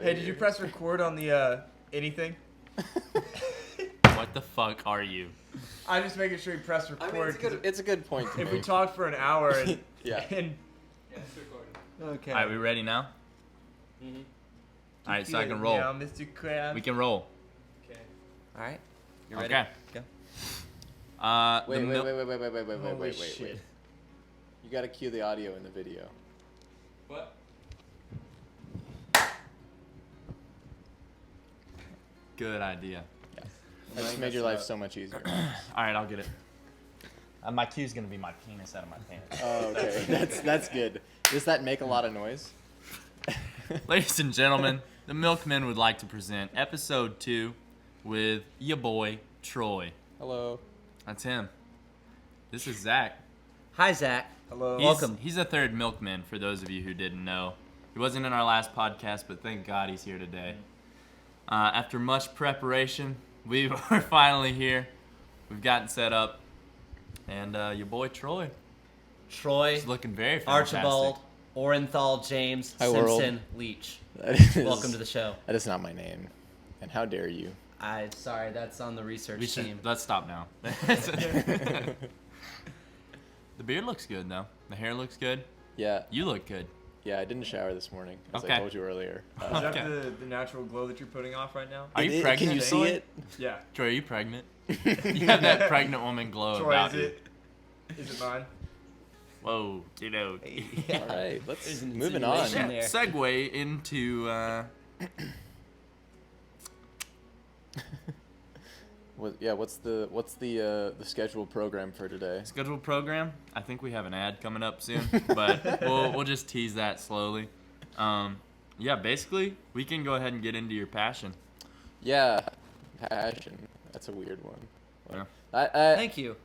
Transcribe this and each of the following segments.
of here. Hey, did you press record on the anything? What the fuck are you? I'm just making sure you press record. I mean, it's a good point to If we make. talked for an hour and... Yeah. And, Yeah, it's recording. okay. All right, we ready now? Mm-hmm. All right, so I can roll. Yeah, Mr. Crab. We can roll. Okay. All right. You ready? Okay. Go. Wait. Wait. shit. You gotta cue the audio in the video. What? Good idea. That just made your life so much easier. All right, I'll get it. My cue's gonna be my penis out of my pants. Oh, okay. That's good. Does that make a lot of noise? Ladies and gentlemen, the Milkmen would like to present episode 2 with your boy Troy. Hello. That's him. This is Zach. Hi, Zach. Hello. Welcome. He's a third Milkman, for those of you who didn't know. He wasn't in our last podcast, but thank God he's here today. After much preparation, we are finally here. We've gotten set up. And your boy Troy Troy, is looking very fantastic. Archibald, Orenthal, James, Hi, world. Simpson, Leach. That Welcome to the show. That is not my name. And how dare you? I'm sorry, that's on the research team. Let's stop now. The beard looks good, though. The hair looks good. Yeah. You look good. Yeah, I didn't shower this morning, as Okay. I told you earlier. Is that Okay. the natural glow that you're putting off right now? Are you pregnant? Can you see Troy? it? Yeah. Troy, are you pregnant? You have that pregnant woman glow Troy, about is you. it? Is it mine? Whoa, kiddo. All right, let's There's an moving on. insinuation there. Segue into What's the scheduled program for today? scheduled program. I think we have an ad coming up soon, but we'll just tease that slowly. Yeah, basically, we can go ahead and get into your passion. Yeah, passion. That's a weird one. Yeah. Thank you.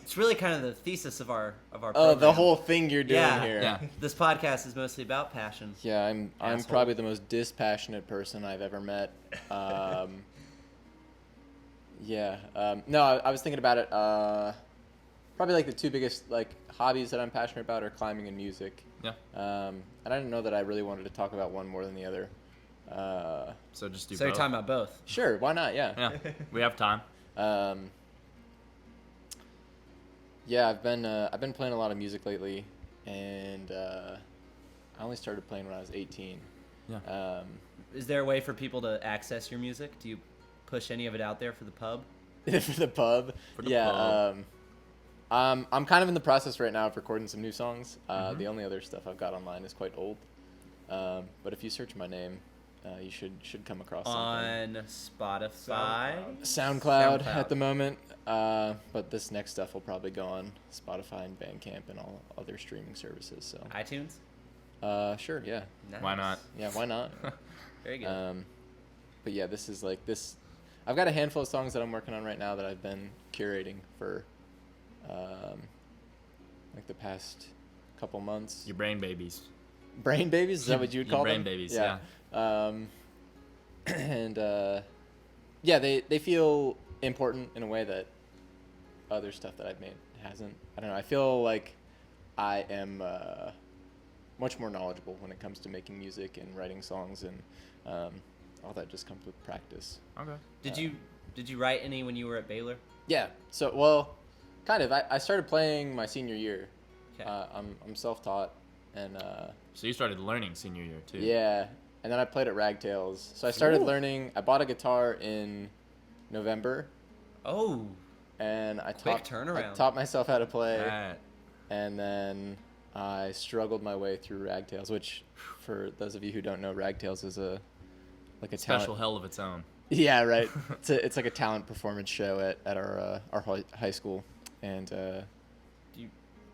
It's really kind of the thesis of our Oh, program. the whole thing you're doing Yeah. here. Yeah. This podcast is mostly about passion. Yeah, I'm Asshole. probably the most dispassionate person I've ever met. No, I was thinking about it. Probably like the two biggest like hobbies that I'm passionate about are climbing and music. Yeah. And I didn't know that I really wanted to talk about one more than the other. So just do So you're both. talking about both. Sure, why not? Yeah. Yeah, we have time. Yeah, I've been playing a lot of music lately, and I only started playing when I was 18. Yeah. Is there a way for people to access your music? Do you push any of it out there for the pub? For the pub. For the yeah. pub. I'm kind of in the process right now of recording some new songs. Mm-hmm. The only other stuff I've got online is quite old. But if you search my name, you should come across something. On Spotify? SoundCloud SoundCloud. at the moment. But this next stuff will probably go on Spotify and Bandcamp and all other streaming services. So. iTunes? Sure. Yeah. Nice. Why not? Yeah. Why not? Very good. But yeah, this is like this. I've got a handful of songs that I'm working on right now that I've been curating for, like the past couple months. Your brain babies. Brain babies? Is that what you would Your call brain them? babies, And yeah, they feel important in a way that other stuff that I've made hasn't. I don't know. I feel like I am much more knowledgeable when it comes to making music and writing songs, and all that just comes with practice. Okay. Did you write any when you were at Baylor? Yeah. So, well, kind of. I started playing my senior year. Okay. I'm self-taught, and So you started learning senior year too. yeah, and then I played at Ragtails. So I started Ooh. learning. I bought a guitar in November, Oh, and I Quick turnaround. taught myself how to play, Right. and then I struggled my way through Ragtails, which, for those of you who don't know, Ragtails is a Special talent. hell of its own. Yeah, right. It's like a talent performance show at our high school, and do you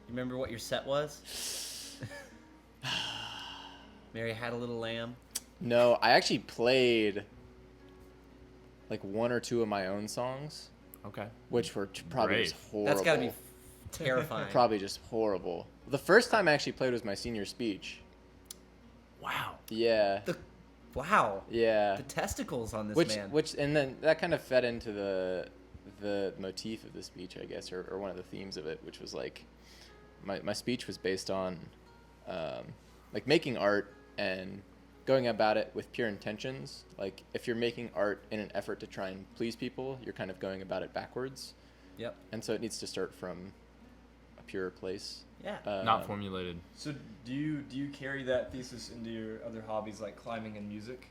remember what your set was? Mary Had a Little Lamb. no, I actually played like one or two of my own songs, Okay. which were probably Brave. just horrible. That's got to be terrifying. Probably just horrible. The first time I actually played was my senior speech. Wow. Yeah. Wow. Yeah. The testicles on this Which man. and then that kind of fed into the motif of the speech, I guess, or one of the themes of it, which was like my speech was based on like making art and going about it with pure intentions. Like if you're making art in an effort to try and please people, you're kind of going about it backwards. Yep. And so it needs to start from a pure place. Yeah. Not formulated. So do you carry that thesis into your other hobbies like climbing and music?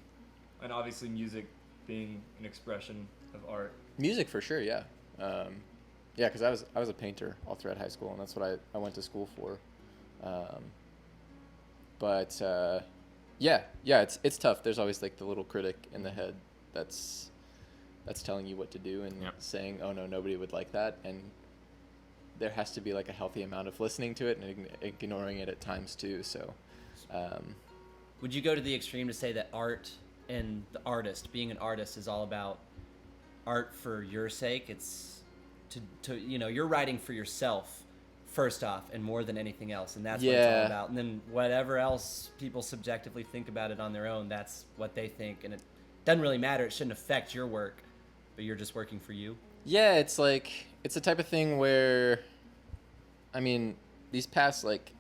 And obviously music being an expression of art. Music for sure, yeah. Yeah, because I was a painter all throughout high school, and that's what I went to school for. Yeah, it's tough. There's always like the little critic in the head that's telling you what to do and saying, oh no, nobody would like that, and there has to be like a healthy amount of listening to it and ignoring it at times too. So, Would you go to the extreme to say that art and the artist, being an artist, is all about art for your sake? It's to you're writing for yourself first off, and more than anything else, and that's what it's all about. And then whatever else people subjectively think about it on their own, that's what they think, and it doesn't really matter. It shouldn't affect your work, but you're just working for you. Yeah, it's like it's the type of thing where, I mean, these past like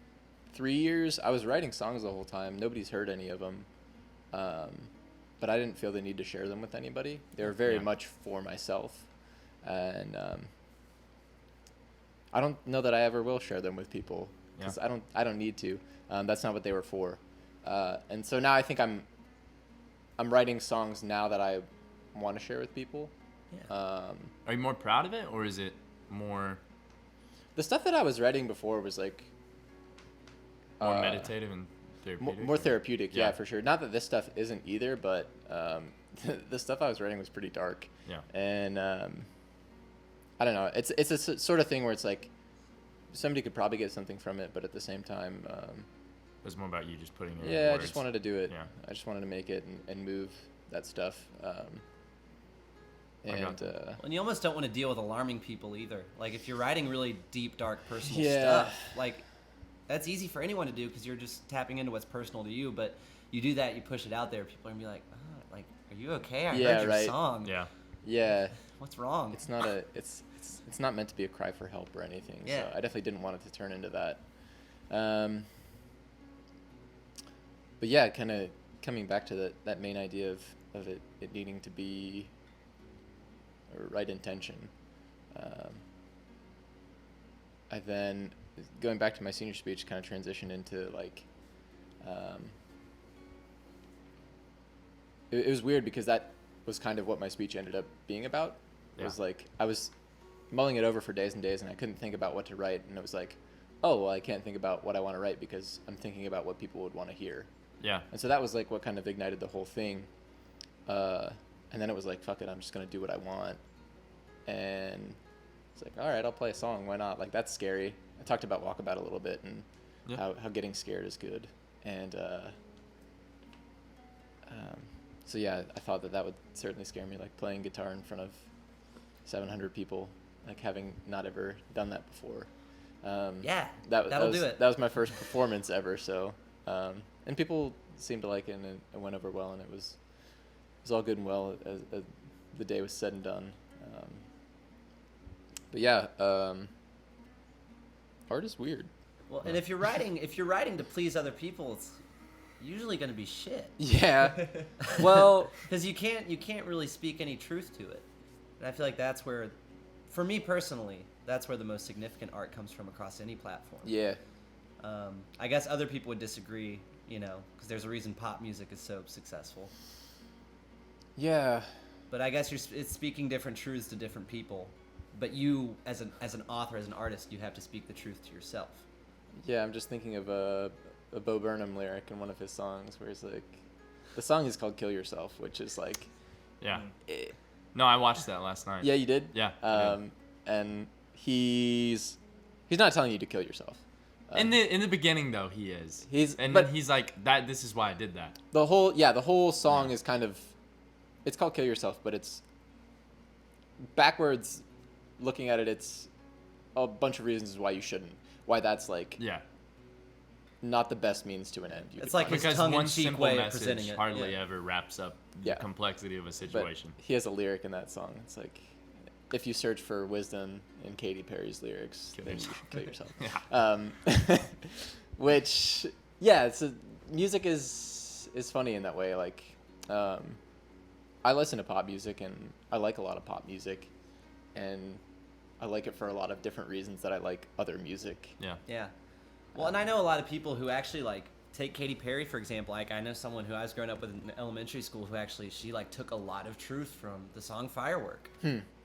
3 years, I was writing songs the whole time. Nobody's heard any of them, but I didn't feel the need to share them with anybody. They were very much for myself, and I don't know that I ever will share them with people because I don't need to. That's not what they were for. And so now I think I'm writing songs now that I want to share with people. Yeah. Are you more proud of it, or is it more The stuff that I was writing before was like more meditative and therapeutic? More therapeutic, yeah, Yeah. for sure. Not that this stuff isn't either, but the stuff I was writing was pretty dark. Yeah. And I don't know. It's a sort of thing where it's like somebody could probably get something from it, but at the same time, It was more about you just putting it in yeah, I words. just wanted to do it. Yeah. I just wanted to make it and move that stuff. And you almost don't want to deal with alarming people either. Like if you're writing really deep, dark, personal Yeah. stuff, like that's easy for anyone to do because you're just tapping into what's personal to you. But you do that, you push it out there, people are gonna be like, oh, like, are you okay? I Yeah, heard your right. song. Yeah. Yeah, What's wrong? it's not it's not meant to be a cry for help or anything. Yeah. So I definitely didn't want it to turn into that. But yeah, kind of coming back to that main idea of it needing to be a right intention. I then, going back to my senior speech, kind of transitioned into like, it was weird because that was kind of what my speech ended up being about. It was like, I was mulling it over for days and days and I couldn't think about what to write. And it was like, oh, well, I can't think about what I want to write because I'm thinking about what people would want to hear. Yeah. And so that was like what kind of ignited the whole thing. And then it was like, fuck it, I'm just going to do what I want. And it's like, all right, I'll play a song. Why not? Like, that's scary. I talked about Walkabout a little bit and how getting scared is good. And so, yeah, I thought that would certainly scare me, like playing guitar in front of 700 people, like having not ever done that before. Yeah, that'll do it. That was my first performance ever. So, and people seemed to like it, and it went over well, and it was all good and well as the day was said and done. But yeah, art is weird. Well, and if you're writing to please other people, it's usually going to be shit. Yeah. Well, Because you can't really speak any truth to it. And I feel like that's where, for me personally, that's where the most significant art comes from across any platform. yeah. I guess other people would disagree, because there's a reason pop music is so successful. Yeah. But I guess it's speaking different truths to different people. But you, as an author, as an artist, you have to speak the truth to yourself. Yeah, I'm just thinking of a Bo Burnham lyric in one of his songs where he's like, the song is called "Kill Yourself," which is like, Yeah. No, I watched that last night. yeah, you did. Yeah. I did. And he's not telling you to kill yourself. In the beginning though, he is. But then he's like that. This is why I did that. the whole song is kind of, it's called "Kill Yourself," but it's backwards. Looking at it, it's a bunch of reasons why you shouldn't. Why that's like Yeah. not the best means to an end. It's like his Because one tongue-in-cheek simple way of message presenting it. hardly Yeah. ever wraps up the Yeah. complexity of a But situation. he has a lyric in that song. It's like, if you search for wisdom in Katy Perry's lyrics, Kill then you yourself. should kill yourself. Yeah. Which, yeah, music is it's funny in that way. Like, I listen to pop music and I like a lot of pop music, and I like it for a lot of different reasons that I like other music. Yeah. Yeah. Well, and I know a lot of people who actually like take Katy Perry for example. Like I know someone who I was growing up with in elementary school who actually she like took a lot of truth from the song Firework,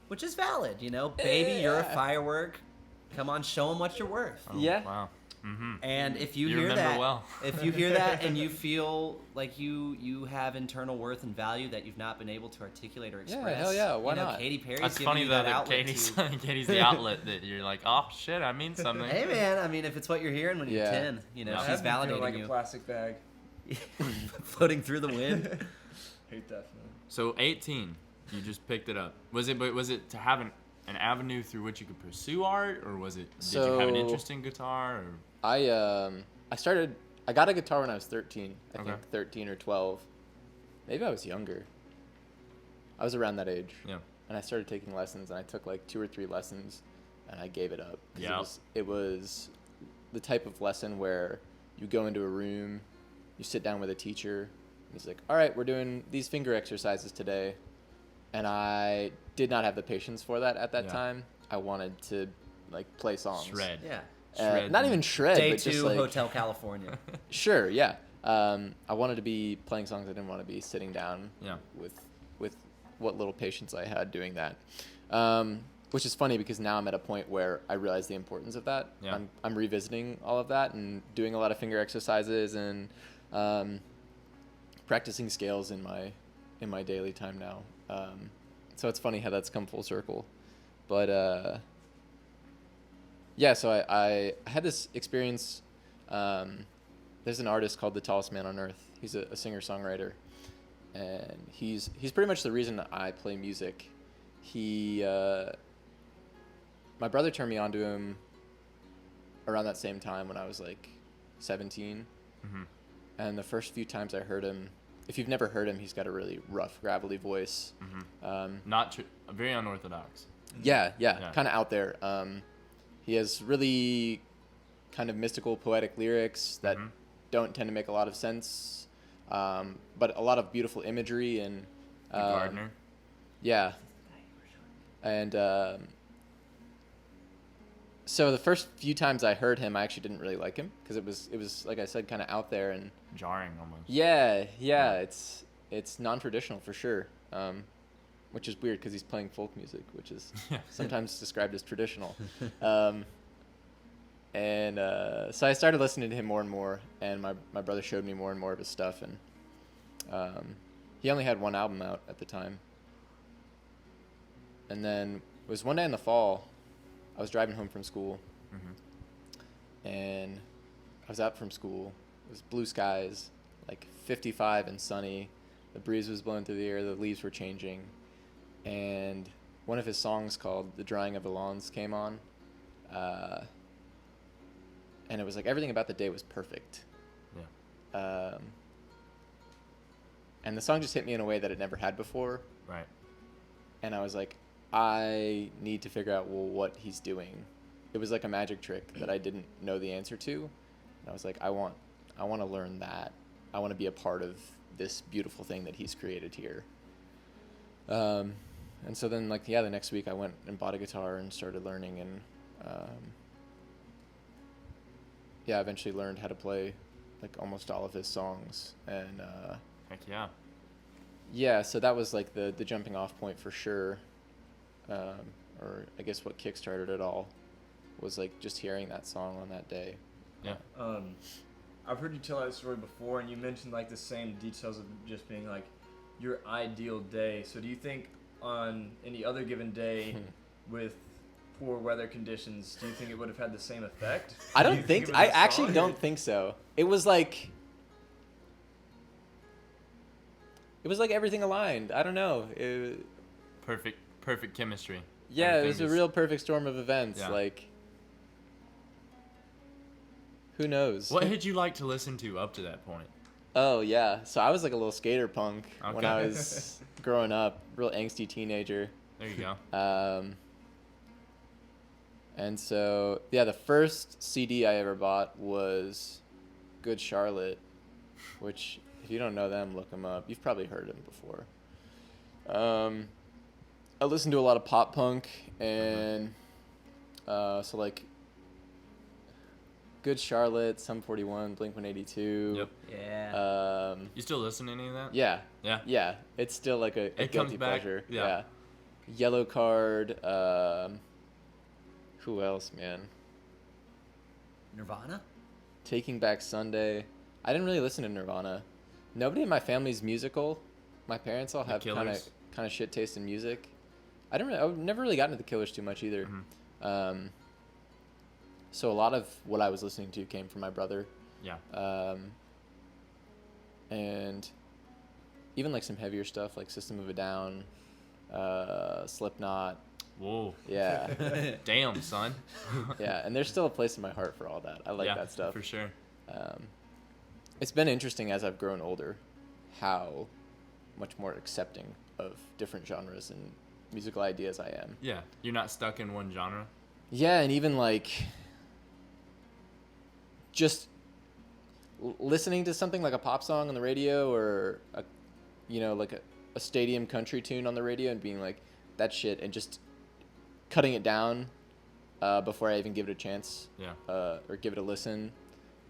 which is valid. You know, baby, you're a firework. Come on, show them what you're worth. Oh, Yeah. Wow. Mm-hmm. And if you, You hear remember that, well. if you hear that and you feel like you have internal worth and value that you've not been able to articulate or express, hell yeah, why you know, not? Katy Perry's That's giving funny you though that that outlet Katie's, to. Katie's the outlet that you're like, oh shit, I mean something. Hey man, I mean, if it's what you're hearing when you're Yeah. 10, you know, Yeah. she's I've been feeling validating like you, a plastic bag. floating through the wind. Hate that feeling. So 18, you just picked it up. Was it to have an avenue through which you could pursue art, or was it did you have an So- interest in guitar? Or? I got a guitar when I was 13. I Okay. think 13 or 12. Maybe I was younger. I was around that age. Yeah. And I started taking lessons, and I took like 2 or 3 lessons, and I gave it up. 'Cause Yeah. It was the type of lesson where you go into a room, you sit down with a teacher, and he's like, all right, we're doing these finger exercises today. And I did not have the patience for that at that Yeah. time. I wanted to like play songs. Shred. Yeah. Shred. Not even shred, Day but just 2, like Hotel California. sure, yeah. I wanted to be playing songs. I didn't want to be sitting down Yeah. with what little patience I had doing that. Which is funny because now I'm at a point where I realize the importance of that. Yeah. I'm revisiting all of that and doing a lot of finger exercises and practicing scales in my daily time now. So it's funny how that's come full circle. But yeah, so I had this experience. There's an artist called The Tallest Man on Earth. He's a singer-songwriter, and he's pretty much the reason that I play music. My brother turned me on to him around that same time when I was like 17. Mm-hmm. And the first few times I heard him, if you've never heard him, he's got a really rough, gravelly voice. Mm-hmm. Not tr- very unorthodox. Yeah, Yeah. kind of out there. He has really kind of mystical, poetic lyrics that Mhm. don't tend to make a lot of sense, but a lot of beautiful imagery and The gardener. yeah. And so the first few times I heard him, I actually didn't really like him because it was like I said, kind of out there and Jarring almost. yeah, it's non-traditional for sure. Which is weird because he's playing folk music, which is Yeah. sometimes described as traditional. And so I started listening to him more and more, and my brother showed me more and more of his stuff, and he only had one album out at the time. And then it was one day in the fall, I was driving home from school, Mm-hmm. and I was out from school. It was blue skies, like 55 and sunny. The breeze was blowing through the air, the leaves were changing, and one of his songs called "The Drying of the Lawns" came on, and it was like everything about the day was perfect. Yeah. And the song just hit me in a way that it never had before, Right. and I was like, I need to figure out what he's doing. It was like a magic trick that I didn't know the answer to, and I was like, I want to learn that. I want to be a part of this beautiful thing that he's created here. And so then, like, the next week I went and bought a guitar and started learning, and I eventually learned how to play like almost all of his songs, and Heck yeah. yeah, so that was like the jumping off point for sure, or I guess what kickstarted it all was like just hearing that song on that day. Yeah. I've heard you tell that story before, and you mentioned like the same details of just being like your ideal day. So do you think on any other given day with poor weather conditions, do you think it would have had the same effect? I Do don't you think it was I a actually song? don't think so. It was like everything aligned. I don't know. Perfect chemistry. Yeah, it was Everything a real perfect storm of events. Yeah. Like, who knows? What had you like to listen to up to that point? Oh yeah, so I was like a little skater punk when Okay. I was growing up, real angsty teenager. There you go. And so yeah, the first CD I ever bought was Good Charlotte, which If you don't know them, look them up. You've probably heard them before. I listen to a lot of pop punk and so like Good Charlotte, Sum 41, Blink-182. Yep. Yeah. You still listen to any of that? Yeah. Yeah. Yeah. It's still like a It guilty comes back, pleasure. yeah. Yellow Card. Who else, man? Nirvana? Taking Back Sunday. I didn't really listen to Nirvana. Nobody in my family's musical. My parents all The have kind Killers? of shit taste in music. I've never really gotten into the Killers too much either. Mhm. So a lot of what I was listening to came from my brother. Yeah. And even like some heavier stuff like System of a Down, Slipknot. Whoa. Yeah. Damn, son. Yeah, and there's still a place in my heart for all that. I like yeah, that stuff. for sure. It's been interesting as I've grown older how much more accepting of different genres and musical ideas I am. Yeah, you're not stuck in one genre. Yeah, and even like just listening to something like a pop song on the radio or like a stadium country tune on the radio and being like that shit and just cutting it down before I even give it a chance. Yeah. Or give it a listen.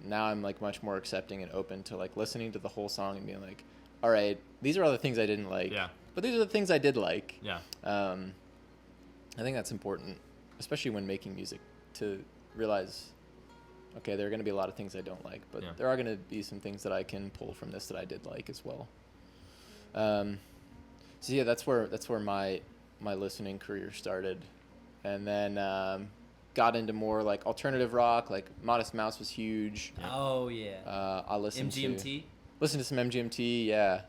Now I'm like much more accepting and open to like listening to the whole song and being like, all right, these are all the things I didn't like. Yeah. But these are the things I did like. Yeah. I think that's important, especially when making music, to realize, okay, there are going to be a lot of things I don't like, but Yeah. there are going to be some things that I can pull from this that I did like as well. So yeah, that's where my listening career started, and then got into more like alternative rock. Like Modest Mouse was huge. Yeah. Oh yeah. I listened MGMT. to some MGMT. Yeah.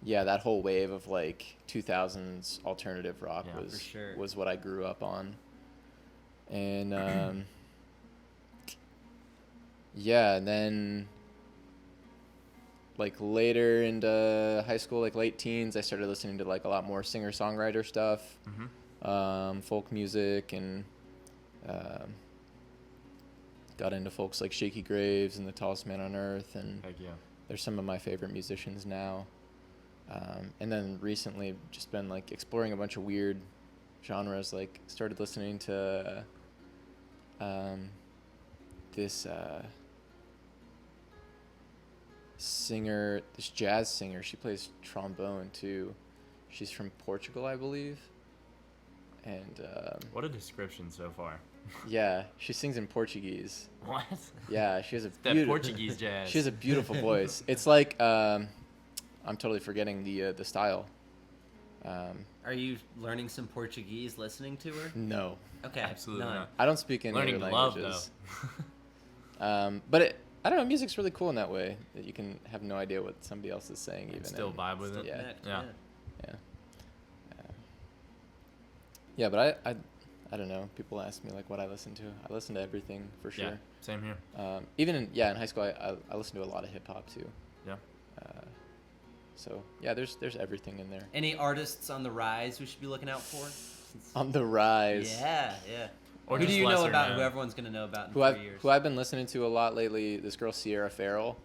Yeah, that whole wave of like 2000s alternative rock Yeah, for sure. was what I grew up on. And yeah, and then like later into high school, like late teens, I started listening to like a lot more singer-songwriter stuff, folk music, and got into folks like Shaky Graves and The Tallest Man on Earth, and Heck yeah. they're some of my favorite musicians now. And then recently just been like exploring a bunch of weird genres, like started listening to this singer, this jazz singer. She plays trombone too. She's from Portugal, I believe. And What a description so far. yeah, she sings in Portuguese. What? Yeah, she has a That beautiful Portuguese jazz. She has a beautiful voice. It's like I'm totally forgetting the style. Are you learning some Portuguese listening to her? No, Okay. Absolutely none. not. I don't speak any Learning other love, languages. But I don't know. Music's really cool in that way that you can have no idea what somebody else is saying. Even Still and vibe with Still it. Yeah. connect, Yeah. Yeah, but I don't know. People ask me like what I listen to. I listen to everything for sure. Yeah. Same here. Even in high school, I listened to a lot of hip hop too. Yeah. So yeah, there's everything in there. Any artists on the rise we should be looking out for? On the rise. Yeah, yeah. Or Who do just you know lesser about? known. Who everyone's gonna know about in Who 3 years? I've been listening to a lot lately. This girl Sierra Farrell.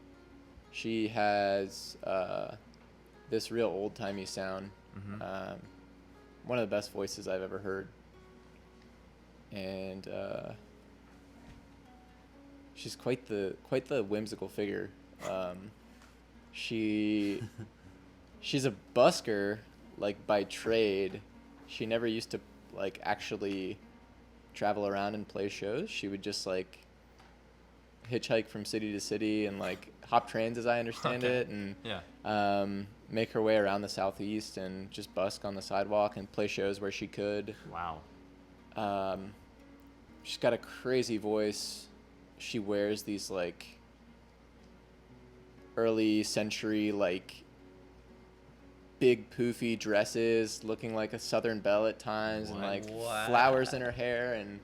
She has this real old timey sound. Mhm. One of the best voices I've ever heard. And she's quite the whimsical figure. She's a busker like by trade. She never used to like actually travel around and play shows. She would just like hitchhike from city to city and like hop trains, as I understand Okay. it, and Yeah. make her way around the southeast and just busk on the sidewalk and play shows where she could. Wow. She's got a crazy voice. She wears these like early century like big poofy dresses looking like a Southern belle at times and like Wow. flowers in her hair and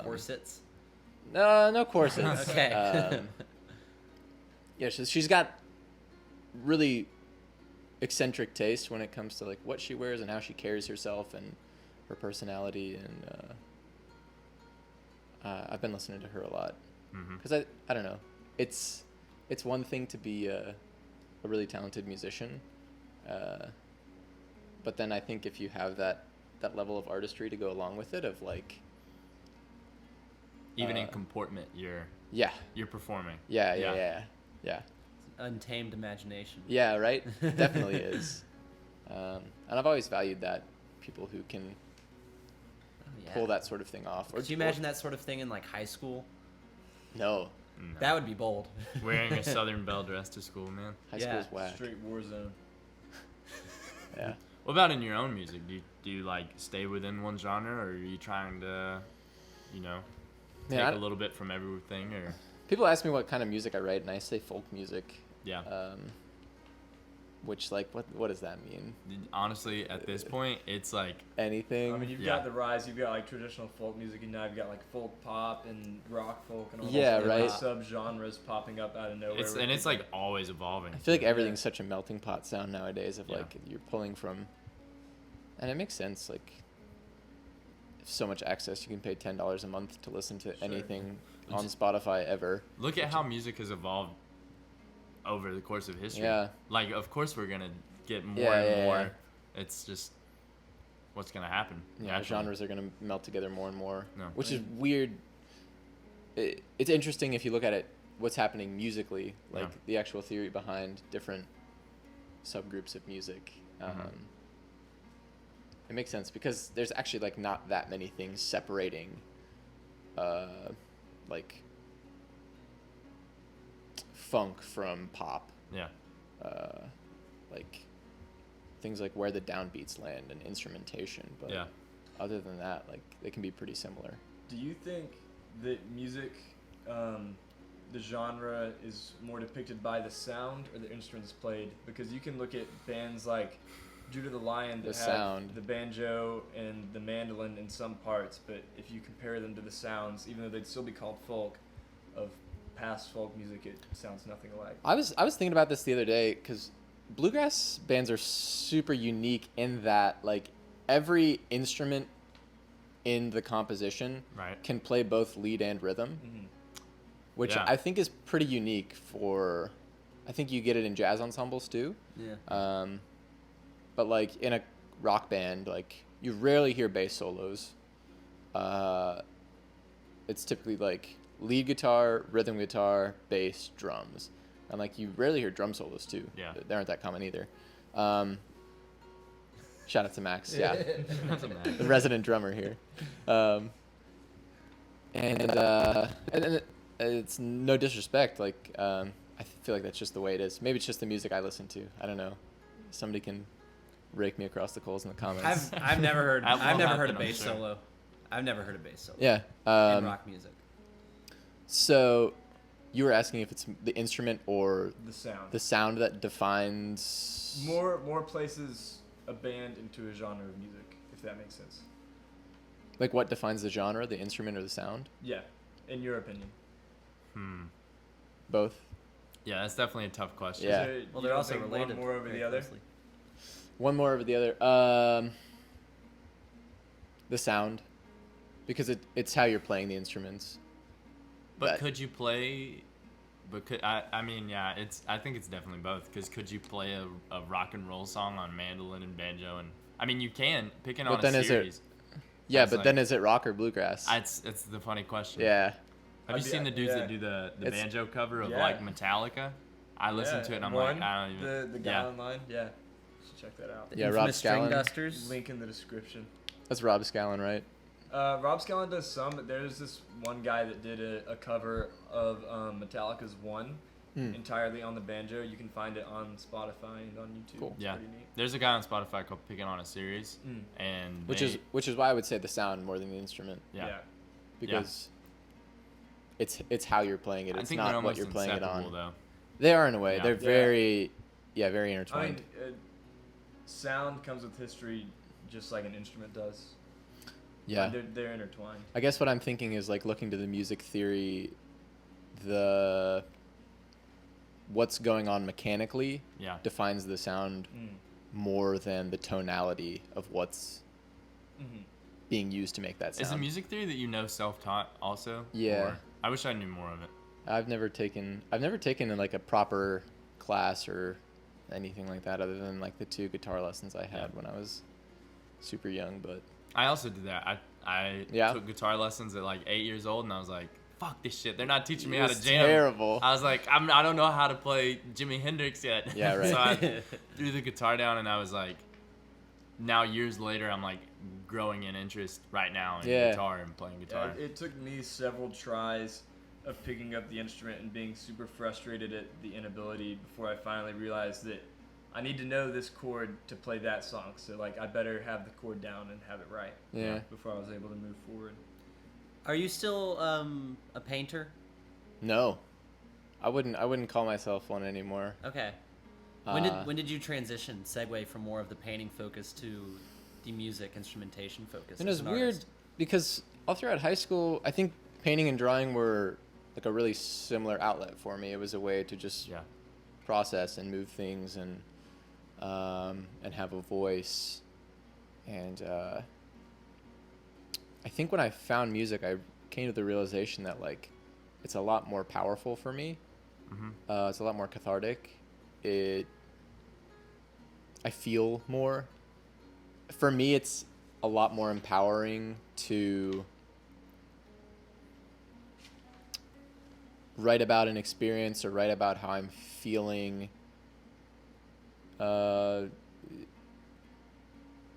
Corsets. no corsets. Okay. Yeah, she's got really eccentric taste when it comes to like what she wears and how she carries herself and her personality, and I've been listening to her a lot Mhm. because I don't know, it's it's one thing to be a really talented musician, but then I think if you have that level of artistry to go along with it, of like, Even in comportment, you're yeah, performing. yeah. Untamed imagination. Yeah, right? Definitely is. And I've always valued that, people who can Oh, yeah. pull that sort of thing off. Could you imagine that sort of thing in like high school? No. No. That would be bold. Wearing a Southern Belle dress to school, man. High Yeah. school's whack. Straight war zone. Yeah. What about in your own music? Do you like stay within one genre, or are you trying to, take Man, a little bit from everything, or? people ask me what kind of music I write, and I say folk music. Yeah. Which, like, what does that mean? Honestly, at this point, it's like Anything? I mean, you've Yeah. got the rise. You've got like traditional folk music, and now you've got like folk pop and rock folk and all Yeah, those right. sub-genres popping up out of nowhere. it's where people- like always evolving. I feel like everything's such a melting pot sound nowadays of Yeah. like you're pulling from, and it makes sense. Like, if so much access, you can pay $10 a month to listen to anything on Just- Spotify ever. Look at how music has evolved over the course of history. Yeah. Like, of course, we're gonna get more Yeah, and yeah, more. yeah. It's just what's gonna happen. Yeah, naturally. genres are gonna melt together more and more, No. which is weird. It's interesting if you look at it, what's happening musically, like Yeah. the actual theory behind different subgroups of music. Mhm. It makes sense because there's actually like not that many things separating, like funk from pop. Yeah. Like things like where the downbeats land and instrumentation, but Yeah. other than that, like they can be pretty similar. Do you think that music, the genre, is more depicted by the sound or the instruments played? Because you can look at bands like Judah the Lion that The have sound. the banjo and the mandolin in some parts, but if you compare them to the sounds, even though they'd still be called folk, of past folk music, it sounds nothing alike. I was thinking about this the other day because bluegrass bands are super unique in that like every instrument in the composition Right. can play both lead and rhythm, Mm-hmm. which Yeah. I think is pretty unique for. I think you get it in jazz ensembles too. Yeah. But like in a rock band, like you rarely hear bass solos. It's typically like lead guitar, rhythm guitar, bass, drums, and like you rarely hear drum solos too. Yeah. They aren't that common either. Shout out to Max, yeah, Doesn't matter. the resident drummer here. And it's no disrespect, like I feel like that's just the way it is. Maybe it's just the music I listen to. I don't know. Somebody can rake me across the coals in the comments. I've never heard That will I've never heard a happen, I'm bass sure. solo. I've never heard a bass solo Yeah. in rock music. So you were asking if it's the instrument or The sound. the sound that defines. More places a band into a genre of music, if that makes sense. Like what defines the genre, the instrument or the sound? Yeah, in your opinion. Both. Yeah, that's definitely a tough question. Yeah. Is there, Well, you they're don't also think related. one more over very the other? closely. One more over the other. The sound, because it's how you're playing the instruments. But That- could you play? But I mean, yeah, I think it's definitely both. Because could you play a rock and roll song on mandolin and banjo? And I mean, you can picking But on then a is it- series. Yeah, That's but like- then is it rock or bluegrass? It's the funny question. Yeah. Have I'd you be- seen the dudes yeah. that do the It's- banjo cover of Yeah. like Metallica? I listen to it and I'm like, I don't even. The yeah. Gallon line, yeah. Should check that out. The Yeah, Rob infamous string Scallon. dusters. Link in the description. That's Rob Scallon, right? Rob Scallon does some, but there's this one guy that did a cover of Metallica's One entirely on the banjo. You can find it on Spotify and on YouTube. Cool. It's Yeah. pretty neat. There's a guy on Spotify called Picking on a Series, and Which is why I would say the sound more than the instrument, yeah. because it's how you're playing it. I It's think they're not what almost you're playing it on. inseparable, though. They are in a way. Yeah. They're Yeah. very I intertwined. mean, sound comes with history just like an instrument does. Yeah. They're intertwined. I guess what I'm thinking is like looking to the music theory, what's going on mechanically Yeah. defines the sound more than the tonality of what's Mm-hmm. being used to make that sound. Is the music theory that you know self-taught also? Yeah. Or, I wish I knew more of it. I've never taken like a proper class or anything like that, other than like the 2 guitar lessons I had when I was super young. But I also did that. I Yeah? took guitar lessons at like 8 years old, and I was like, fuck this shit. They're not teaching me It how to was jam. terrible. I was like, I don't know how to play Jimi Hendrix yet. Yeah, right. So I threw the guitar down, and I was like, now years later, I'm like growing in interest right now in guitar and playing guitar. Yeah, it took me several tries of picking up the instrument and being super frustrated at the inability before I finally realized that I need to know this chord to play that song. So like I better have the chord down and have it right. Yeah. Before I was able to move forward. Are you still a painter? No, I wouldn't call myself one anymore. Okay. When did you transition, segue from more of the painting focus to the music instrumentation focus? And it as was an weird artist? because all throughout high school, I think painting and drawing were like a really similar outlet for me. It was a way to just process and move things and have a voice. And I think when I found music, I came to the realization that like it's a lot more powerful for me. Mm-hmm. It's a lot more cathartic. I feel more. For me, it's a lot more empowering to write about an experience or write about how I'm feeling,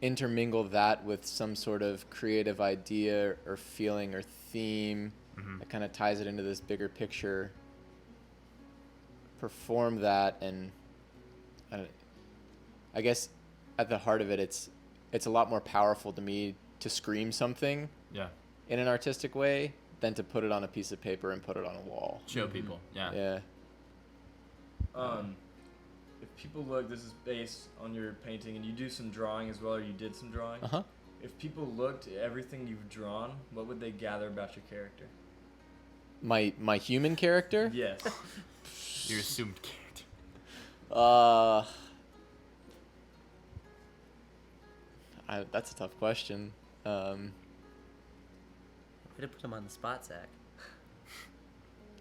intermingle that with some sort of creative idea or feeling or theme that kind of ties it into this bigger picture, perform that, and I guess at the heart of it, it's a lot more powerful to me to scream something in an artistic way than to put it on a piece of paper and put it on a wall. Show people. Yeah. If people look, this is based on your painting, and you do some drawing as well, or you did some drawing. Uh-huh. If people looked at everything you've drawn, what would they gather about your character? My human character? Yes. Your assumed character. That's a tough question. Way to put him on the spot, Zach.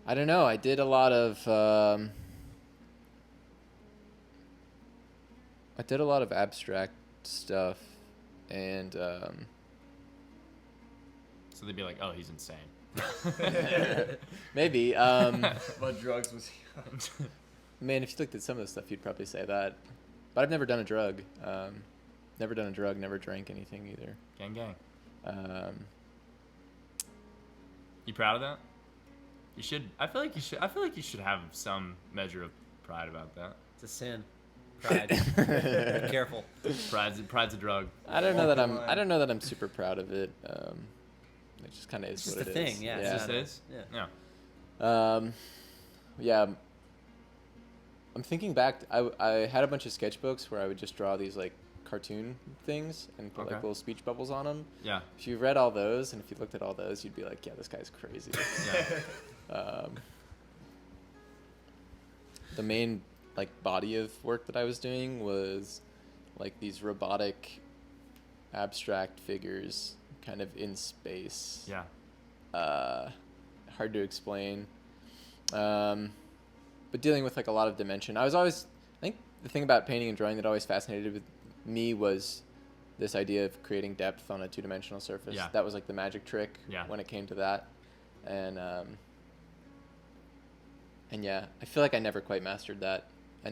I don't know. I did a lot of abstract stuff, and So they'd be like, oh, he's insane. maybe. What drugs was he on? Man, if you looked at some of the stuff, you'd probably say that. But I've never done a drug. Never done a drug. Never drank anything either. Gang, gang. You proud of that? You should. I feel like you should have some measure of pride about that. It's a sin. Pride. Be careful. Pride's a drug. I don't know that I'm super proud of it. It just kind of is It's what just it a is. thing, yeah. It just is. Yeah. Yeah. I'm thinking back. I had a bunch of sketchbooks where I would just draw these like cartoon things and put like little speech bubbles on them. Yeah. If you read all those and if you looked at all those, you'd be like, yeah, this guy's crazy. Yeah. The main like body of work that I was doing was like these robotic abstract figures kind of in space. Yeah. Hard to explain. But dealing with like a lot of dimension. I think the thing about painting and drawing that always fascinated with me was this idea of creating depth on a two-dimensional surface. Yeah. That was like the magic trick Yeah. when it came to that. And yeah, I feel like I never quite mastered that. I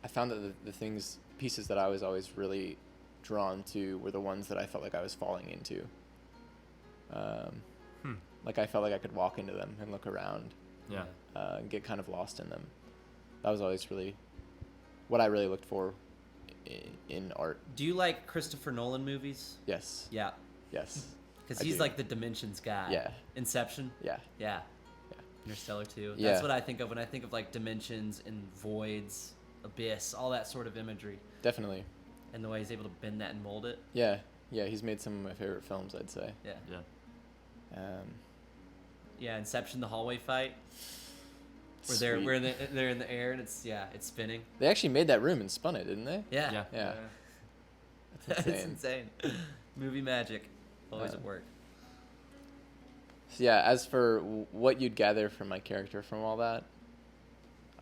found that the pieces that I was always really drawn to were the ones that I felt like I was falling into. Like I felt like I could walk into them and look around. Yeah. And get kind of lost in them. That was always really what I really looked for in art. Do you like Christopher Nolan movies? Yes. Yeah. Yes. Because I he's do. like the dimensions guy. Yeah. Inception? Yeah. Yeah. Yeah. Interstellar too. Yeah. That's what I think of when I think of like dimensions and voids, abyss, all that sort of imagery. Definitely. And the way he's able to bend that and mold it. Yeah. Yeah. He's made some of my favorite films, I'd say. Yeah. Yeah. Yeah, Inception, the hallway fight. Where Sweet. they're in the air and it's spinning. They actually made that room and spun it, didn't they? Yeah. Yeah. Yeah. That's It's insane. insane. Movie magic. Always Uh, at work. So yeah, as for what you'd gather from my character from all that,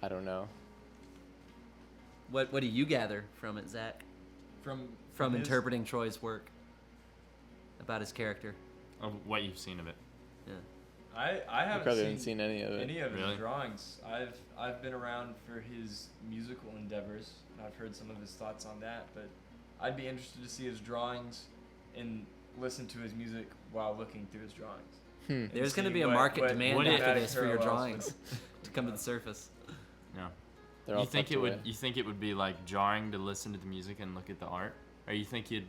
I don't know. What do you gather from it, Zach? From From his- interpreting Troy's work about his character. Of what you've seen of it. Yeah. I You haven't probably haven't seen any of it. any of his Really? drawings. I've been around for his musical endeavors. And I've heard some of his thoughts on that, but I'd be interested to see his drawings and listen to his music while looking through his drawings. Hmm. There's going to see be a what- market what demand what after thematic this for your parallels drawings with- to come to the surface. Yeah. They're all You think tucked it would? away. You think it would be like jarring to listen to the music and look at the art, or you think you'd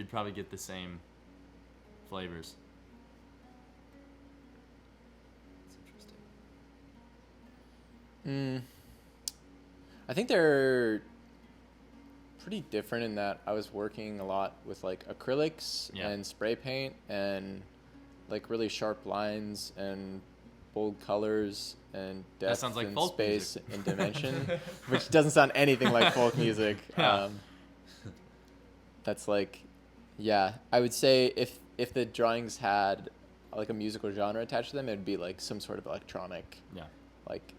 probably get the same flavors? It's interesting. I think they're pretty different in that I was working a lot with like acrylics Yeah. and spray paint and like really sharp lines and bold colors and depth sounds like and folk space music. and dimension, which doesn't sound anything like folk music. Yeah. That's like, yeah, I would say if the drawings had like a musical genre attached to them, it'd be like some sort of electronic, Yeah. like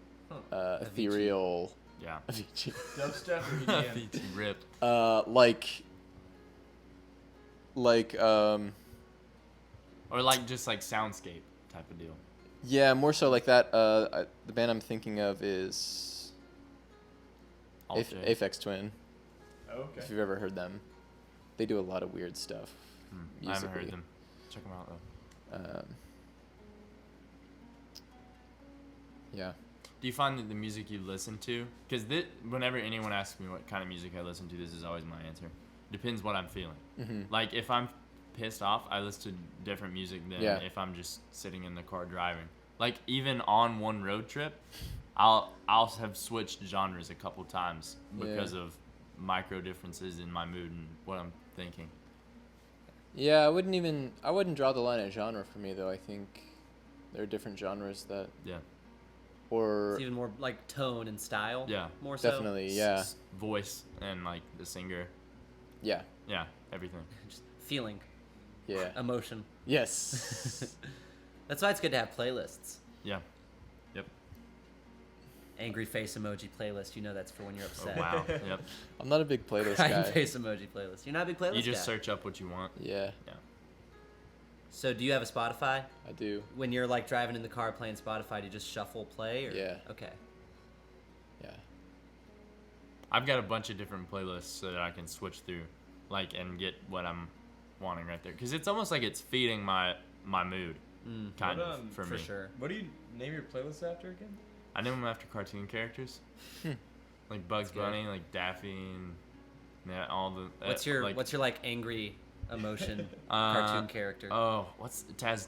Huh. ethereal. Yeah. Avicii. Dubstep or EDM? Rip. Or like just like soundscape type of deal. Yeah, more so like that. The band I'm thinking of is Alt J. Aphex Twin. Oh, okay. If you've ever heard them, they do a lot of weird stuff. I haven't heard musically. them. Check them out though. Yeah. Do you find that the music you listen to, because whenever anyone asks me what kind of music I listen to, this is always my answer. Depends what I'm feeling. Mm-hmm. Like if I'm pissed off, I listen to different music than Yeah. if I'm just sitting in the car driving. Like even on one road trip, I'll have switched genres a couple times because of micro differences in my mood and what I'm thinking. Yeah, I wouldn't draw the line at genre for me though. I think there are different genres that, Yeah. or It's even more like tone and style. Yeah. More so. definitely, yeah, Voice and like the singer. yeah, Yeah, everything. Just feeling, yeah, emotion. yes. That's why it's good to have playlists. Yeah. Yep. Angry face emoji playlist. You know that's for when you're Oh, upset. wow. Yep. I'm not a big playlist Crying guy. face emoji playlist. You're not a big playlist You just guy. search up what you want. Yeah, So do you have a Spotify? I do. When you're like driving in the car playing Spotify, do you just shuffle play? Or? Yeah. Okay. Yeah. I've got a bunch of different playlists so that I can switch through, like, and get what I'm wanting right there. Because it's almost like it's feeding my mood, kind What, of, for For me. sure. What do you name your playlist after again? I name them after cartoon characters, like Bugs good. Bunny, like Daffy, and yeah, all the. What's your like, like angry emotion Uh, cartoon character? Oh, what's Taz?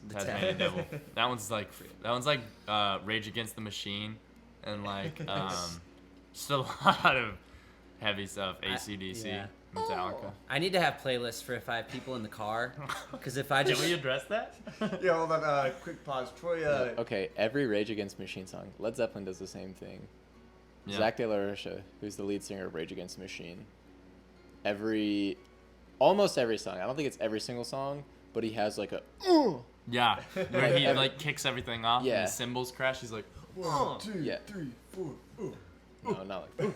The Tasmanian Taz. Devil. That one's like Rage Against the Machine, and like just a lot of heavy stuff. AC/DC, yeah. Metallica. I need to have playlists for if I have people in the car. Because if I Did just we address that? Yeah, hold on. Quick pause. Troy, Okay, every Rage Against the Machine song, Led Zeppelin does the same thing. Yeah. Zach De La Rocha, who's the lead singer of Rage Against the Machine, almost every song. I don't think it's every single song, but he has like a. Yeah, where he every- like kicks everything off Yeah. and the cymbals crash. He's like, 1, 2, Yeah. 3, 4. No, not like that.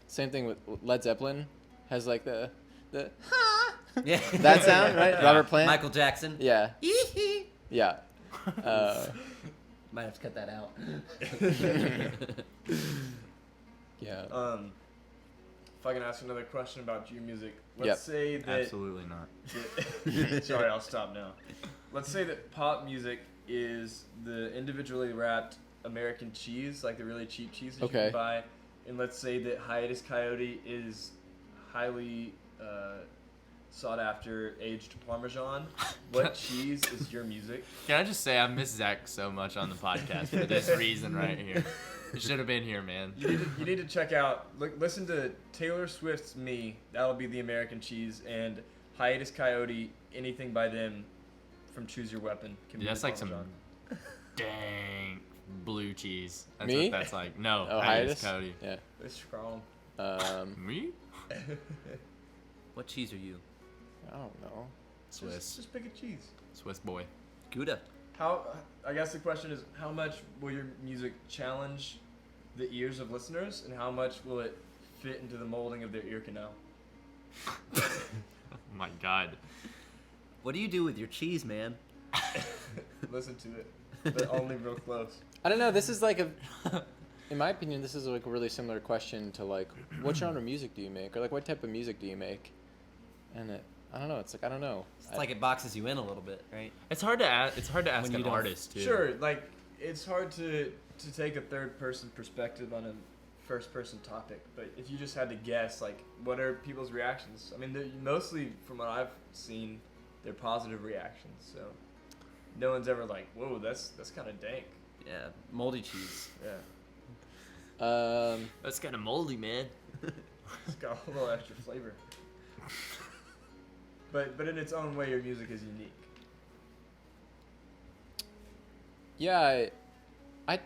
Same thing with Led Zeppelin, has like the yeah. that sound, right? Robert Plant. Michael Jackson. Yeah. Yeah. Might have to cut that out. Yeah. If I can ask another question about your music, let's Yep. say that. absolutely not. Sorry, I'll stop now. Let's say that pop music is the individually wrapped American cheese, like the really cheap cheese that you Okay. can buy, and let's say that Hiatus Coyote is highly sought after aged Parmesan. What cheese is your music? Can I just say I miss Zach so much on the podcast for this reason right here. You should have been here, man. You need to check out. Listen to Taylor Swift's "Me." That'll be the American cheese, and Hiatus Coyote. Anything by them from Choose Your Weapon can be Dude, that's the like some Parmesan. dang blue cheese. That's Me? what that's like. No, Oh, Hiatus hiatus. Cody. Yeah. It's strong. Me? What cheese are you? I don't know. Swiss. Just pick a cheese. Swiss boy. Gouda. I guess the question is, how much will your music challenge the ears of listeners, and how much will it fit into the molding of their ear canal? Oh my God. What do you do with your cheese, man? Listen to it, but only real close. I don't know. This is like in my opinion, this is like a really similar question to like, what genre of music do you make, or like what type of music do you make? And I don't know. It's like I don't know. It's like it boxes you in a little bit, right? It's hard to ask. It's hard to ask When you an don't- artist too. Sure, like it's hard to take a third person perspective on a first person topic, but if you just had to guess, like, what are people's reactions? I mean, mostly from what I've seen, they're positive reactions. So no one's ever like, "Whoa, that's kind of dank." Yeah, moldy cheese. Yeah, That's kind of moldy, man. it's got a little extra flavor. But in its own way, your music is unique. Yeah, I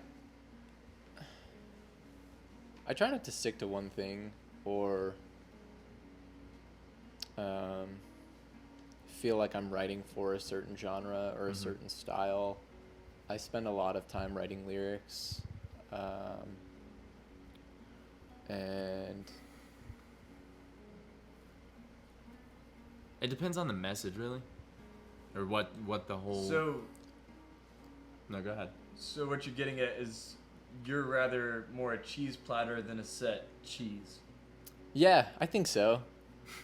try not to stick to one thing or feel like I'm writing for a certain genre or a certain style. I spend a lot of time writing lyrics, and It depends on the message, really, or what the whole. So No, go ahead. what you're getting at is you're rather more a cheese platter than a set cheese. yeah, I think so.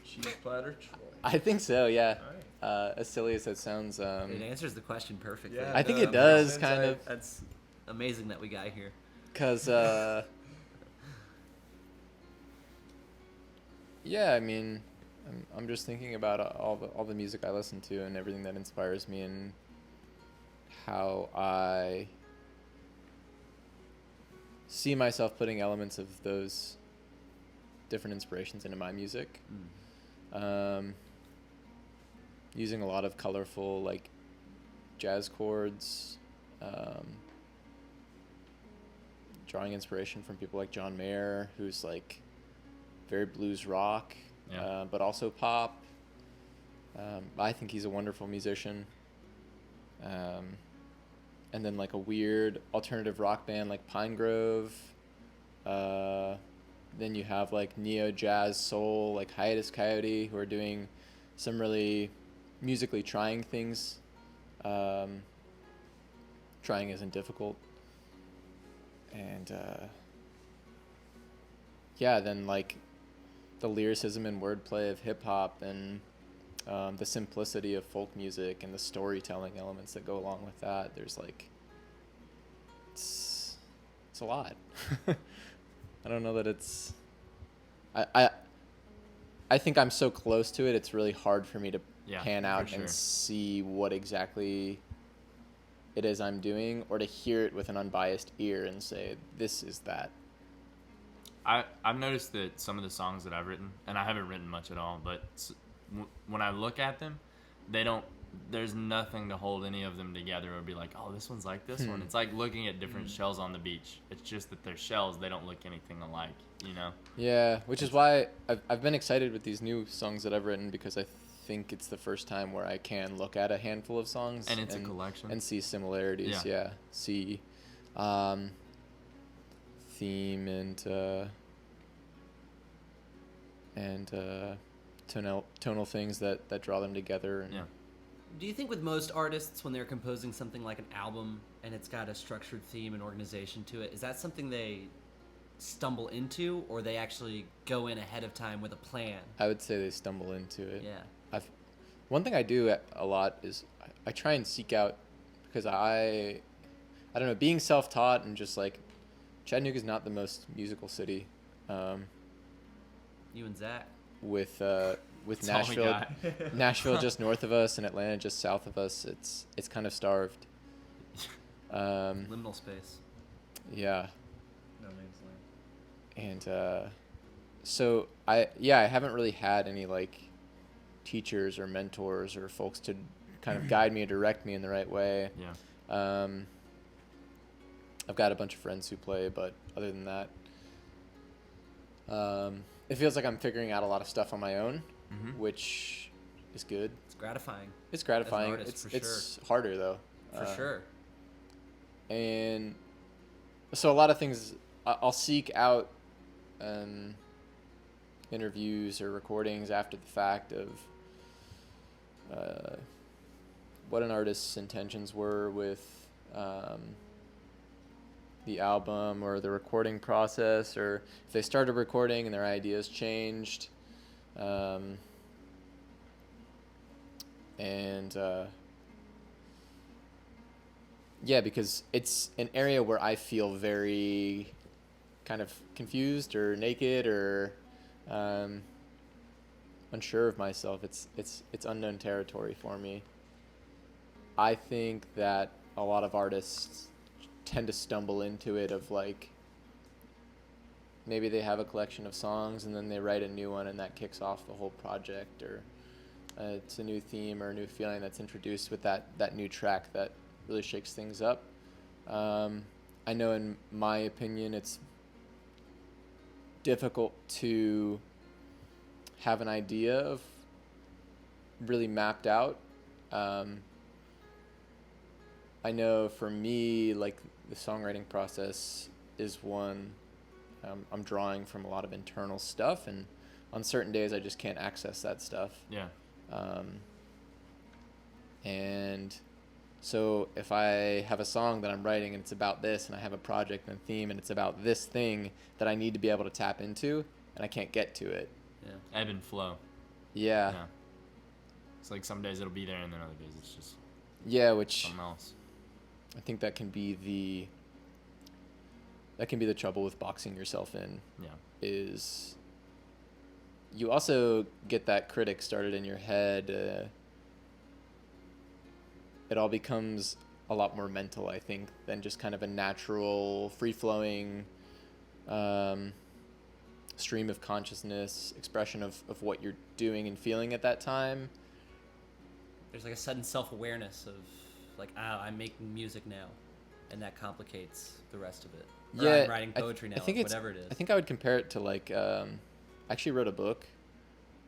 Cheese platter, Troy. I think so. Yeah. All right. As silly as that sounds, It answers the question perfectly. Yeah, I think it makes does sense. kind of, That's amazing that we got here. cause yeah, I mean, I'm just thinking about all the music I listen to and everything that inspires me and how I see myself putting elements of those different inspirations into my music. Using a lot of colorful like jazz chords, drawing inspiration from people like John Mayer, who's like very blues rock, but also pop. I think he's a wonderful musician. And then like a weird alternative rock band like Pine Grove. Then you have like neo jazz soul like Hiatus Coyote, who are doing some really musically trying things. Trying isn't difficult. And yeah, then like the lyricism and wordplay of hip hop and the simplicity of folk music and the storytelling elements that go along with that. There's like, it's a lot. I don't know that it's, I think I'm so close to it. It's really hard for me to pan out and see what exactly it is I'm doing, or to hear it with an unbiased ear and say, this is that. I've noticed that some of the songs that I've written, and I haven't written much at all, but when I look at them, there's nothing to hold any of them together or be like, oh, this one's like this one. It's like looking at different shells on the beach. It's just that they're shells. They don't look anything alike, you know? Yeah, which is why I've been excited with these new songs that I've written, because I think it's the first time where I can look at a handful of songs. And it's a collection. And see similarities, see theme and tonal things that draw them together. And Do you think with most artists, when they're composing something like an album and it's got a structured theme and organization to it, is that something they stumble into, or they actually go in ahead of time with a plan? I would say they stumble into it. Yeah. One thing I do a lot is I try and seek out, because I don't know, being self-taught and just like, Chattanooga's not the most musical city. You and Zach. With That's all we Nashville, got. Nashville just north of us and Atlanta just south of us, it's kind of starved. Liminal space. No Yeah. man's land. And so I haven't really had any like teachers or mentors or folks to kind of guide me or direct me in the right way. Yeah. I've got a bunch of friends who play, but other than that, it feels like I'm figuring out a lot of stuff on my own, which is good. It's gratifying. It's gratifying. artist, for It's harder though. For sure. And so a lot of things I'll seek out interviews or recordings after the fact of what an artist's intentions were with the album or the recording process, or if they started recording and their ideas changed. Yeah, because it's an area where I feel very kind of confused or naked or unsure of myself. It's unknown territory for me. I think that a lot of artists tend to stumble into it of like maybe they have a collection of songs and then they write a new one and that kicks off the whole project, or it's a new theme or a new feeling that's introduced with that new track that really shakes things up. I know in my opinion it's difficult to have an idea of really mapped out. I know for me, like, the songwriting process is one I'm drawing from a lot of internal stuff, and on certain days I just can't access that stuff. Yeah. And so if I have a song that I'm writing and it's about this, and I have a project and a theme and it's about this thing that I need to be able to tap into, and I can't get to it. Yeah. Ebb and flow. Yeah. It's like some days it'll be there and then other days it's just which something else. I think that can be the trouble with boxing yourself in. Yeah. Is you also get that critic started in your head. It all becomes a lot more mental, I think, than just kind of a natural, free-flowing stream of consciousness, expression of what you're doing and feeling at that time. There's like a sudden self-awareness of like, I make music now, and that complicates the rest of it. Or I'm writing poetry now, whatever it is. I think I would compare it to like, I actually wrote a book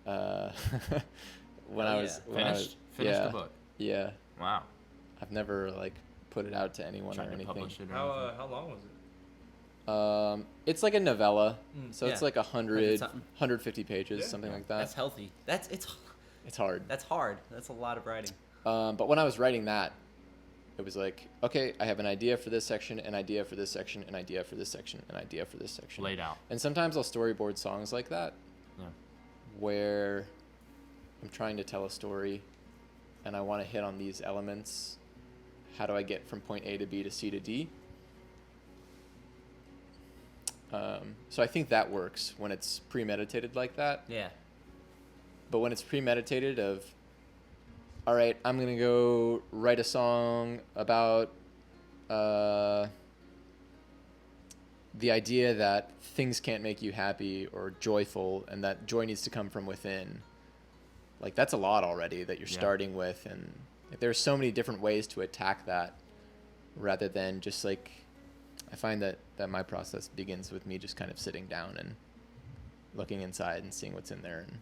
when I was Finished the book. Yeah. Wow. I've never like put it out to anyone Trying or to anything. publish it or anything. How long was it? It's like a novella, so it's Yeah. like 100, 100-something. 150 pages, something like that. That's healthy. It's hard. That's hard. That's a lot of writing. But when I was writing that, it was like, okay, I have an idea for this section, an idea for this section, an idea for this section, an idea for this section. Laid out. And sometimes I'll storyboard songs like that, where I'm trying to tell a story, and I want to hit on these elements. How do I get from point A to B to C to D? So I think that works when it's premeditated like that. Yeah. But when it's premeditated of, all right, I'm going to go write a song about the idea that things can't make you happy or joyful, and that joy needs to come from within. Like, that's a lot already that you're starting with. And like, there's so many different ways to attack that, rather than just like, I find that my process begins with me just kind of sitting down and looking inside and seeing what's in there and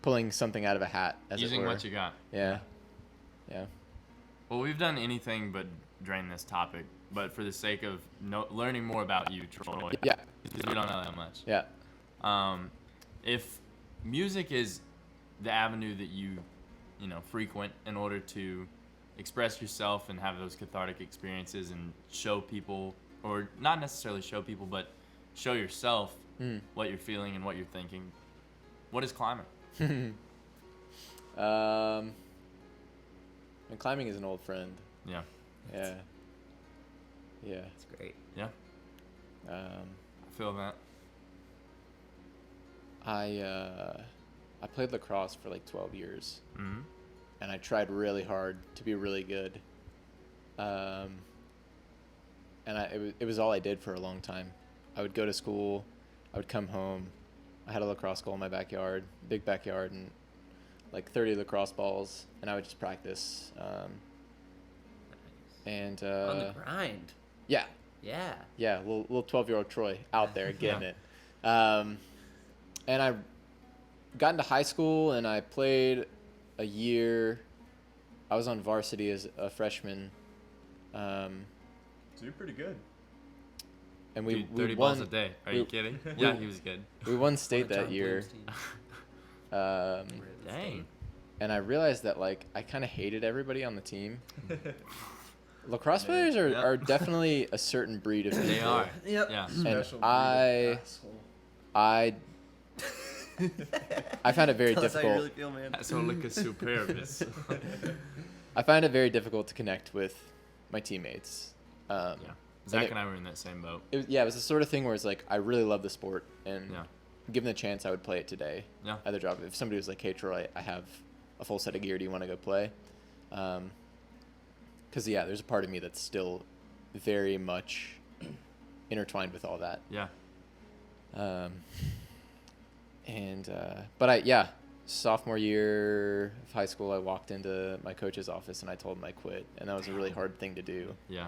pulling something out of a hat, as Using it were. what you got. Yeah. Well, we've done anything but drain this topic, but for the sake of learning more about you, Troy. Yeah. Because we don't know that much. Yeah. If music is the avenue that you frequent in order to express yourself and have those cathartic experiences and show people, or not necessarily show people, but show yourself what you're feeling and what you're thinking, what is climbing? And climbing is an old friend. Yeah. Yeah. It's great. Yeah. I feel that. I played lacrosse for like 12 years. Mm-hmm. And I tried really hard to be really good. And it was all I did for a long time. I would go to school, I would come home, I had a lacrosse goal in my backyard, big backyard, and like 30 lacrosse balls, and I would just practice. And On the grind. Yeah, Yeah. little 12-year-old Troy out there getting it. And I got into high school, and I played a year. I was on varsity as a freshman. So you're pretty good. And Dude, we 30 won. balls a day. Are we- you kidding? Yeah, he was good. We won state One of that John year. Bloom's teams. Dang. And I realized that like I kind of hated everybody on the team. Lacrosse Man, players yep. are definitely a certain breed of people. They are. Yep. Yeah. And Special breed of I find it very Tell us how you difficult. really feel, man. So look at superbus. I find it very difficult to connect with my teammates. Yeah. Zach and I were in that same boat. It was the sort of thing where it's like I really love the sport, and Yeah. given the chance, I would play it today. Yeah. At the job, if somebody was like, "Hey Troy, I have a full set of gear. Do you want to go play?" Because there's a part of me that's still very much intertwined with all that. Yeah. But sophomore year of high school, I walked into my coach's office and I told him I quit, and that was a really hard thing to do. Yeah.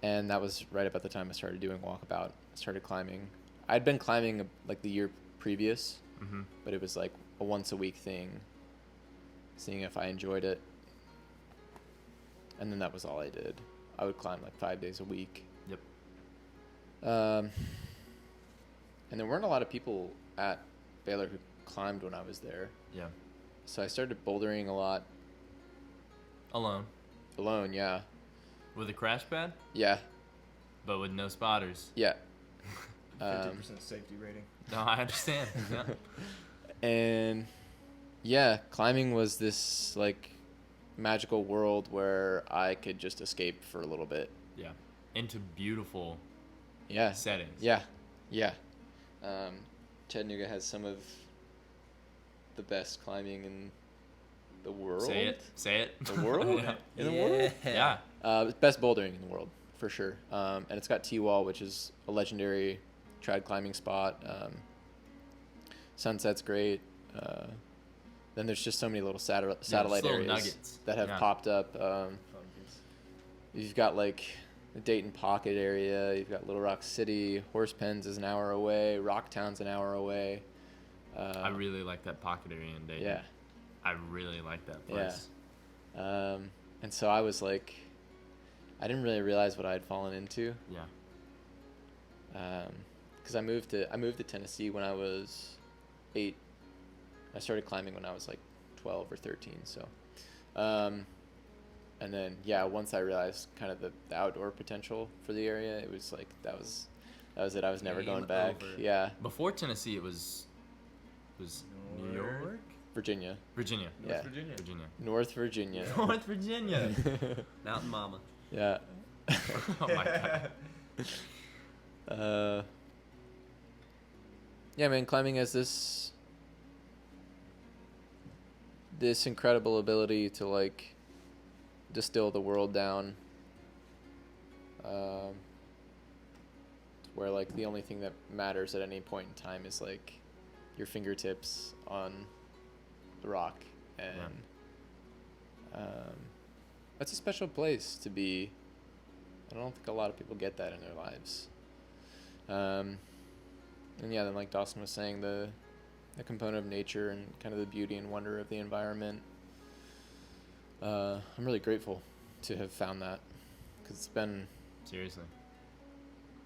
And that was right about the time I started doing walkabout. I started climbing. I'd been climbing like the year previous, Mm-hmm. but it was like a once a week thing, seeing if I enjoyed it. And then that was all I did. I would climb like 5 days a week. Yep. And there weren't a lot of people at Baylor who climbed when I was there. Yeah. So I started bouldering a lot Alone. alone, yeah. With a crash pad, Yeah, but with no spotters. yeah. 50% safety rating. No, I understand. Yeah. And climbing was this like magical world where I could just escape for a little bit. Yeah. Into beautiful Yeah. settings. Yeah. Chattanooga has some of the best climbing in the world. Say it. Say it. The world? Yeah. In the world? Yeah. Best bouldering in the world, for sure. And it's got T-Wall, which is a legendary trad climbing spot. Sunset's great. Then there's just so many little satellite little areas nuggets. that have Yeah. popped up. Fun. You've got like the Dayton Pocket area. You've got Little Rock City. Horse Pens is an hour away. Rocktown's an hour away. I really like that pocket area in Dayton. Yeah. I really like that place. And so I was like, I didn't really realize what I had fallen into. Yeah. Because I moved to Tennessee when I was 8. I started climbing when I was like 12 or 13. So, and then once I realized kind of the outdoor potential for the area, it was like that was it. I was never Game going back. over. Yeah, Before Tennessee, it was New York? Virginia. Virginia. Yeah. Virginia. Virginia. North Virginia. North Virginia. Mountain Mama. Yeah. Oh my god. Yeah, man, climbing has this incredible ability to like distill the world down. Where like the only thing that matters at any point in time is like your fingertips on the rock, and that's a special place to be. I don't think a lot of people get that in their lives. And then like Dawson was saying, the component of nature and kind of the beauty and wonder of the environment. I'm really grateful to have found that, because Seriously.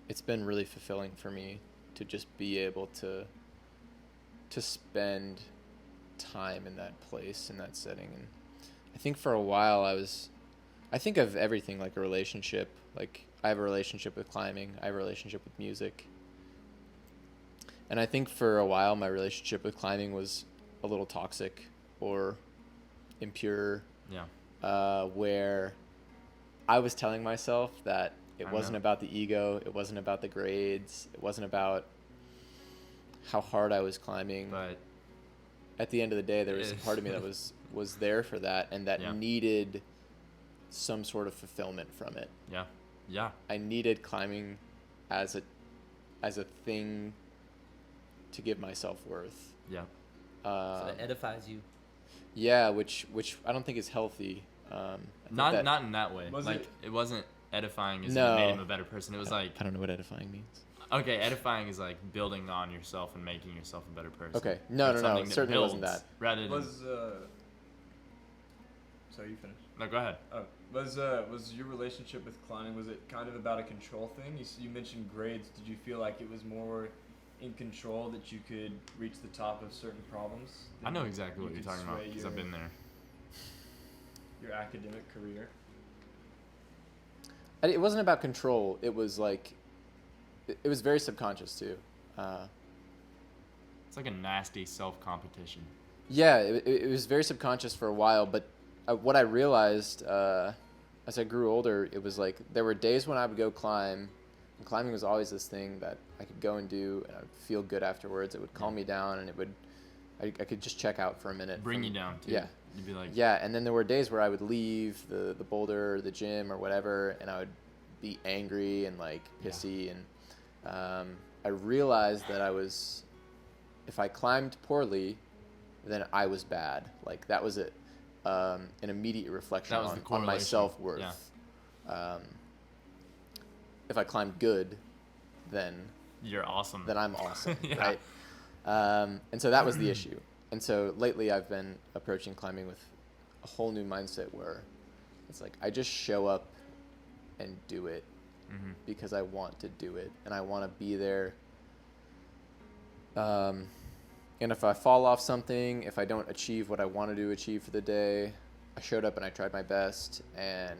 it's been really fulfilling for me to just be able to spend time in that place, in that setting. And I think for a while I think of everything like a relationship. Like I have a relationship with climbing, I have a relationship with music. And I think for a while my relationship with climbing was a little toxic or impure. Yeah. Where I was telling myself that it I wasn't know. about the ego, it wasn't about the grades, it wasn't about how hard I was climbing. But At the end of the day, there was a part of me that was there for that, and that Yeah. needed some sort of fulfillment from it. yeah. Yeah. I needed climbing as a thing to give myself worth. Yeah. So it edifies you. Yeah, which I don't think is healthy. I think that- Not in that way. Was like it wasn't edifying as No. it made him a better person. It was like I don't know what edifying means. Okay, edifying is like building on yourself and making yourself a better person. Okay. No, It's no, something it that certainly wasn't builds that. Rather than Sorry, you finished. no, go ahead. Oh, was your relationship with climbing, was it kind of about a control thing? You mentioned grades. Did you feel like it was more in control that you could reach the top of certain problems? I know exactly what you're could talking about sway because I've been there. your academic career. It wasn't about control. It was like, it was very subconscious too. It's like a nasty self-competition. Yeah, it was very subconscious for a while, but what I realized as I grew older, it was like there were days when I would go climb, and climbing was always this thing that I could go and do, and I would feel good afterwards. It would calm me down, and I could just check out for a minute. Bring you down too. Yeah. You'd be like, Yeah, and then there were days where I would leave the boulder or the gym or whatever, and I would be angry and like pissy, and I realized that if I climbed poorly, then I was bad. Like that was it. An immediate reflection That was the on my correlation. self-worth. Yeah. If I climbed good, then you're awesome. I'm awesome, Yeah. right? And so that was the issue. And so lately I've been approaching climbing with a whole new mindset where it's like I just show up and do it because I want to do it and I want to be there. And if I fall off something, if I don't achieve what I wanted to achieve for the day, I showed up and I tried my best, and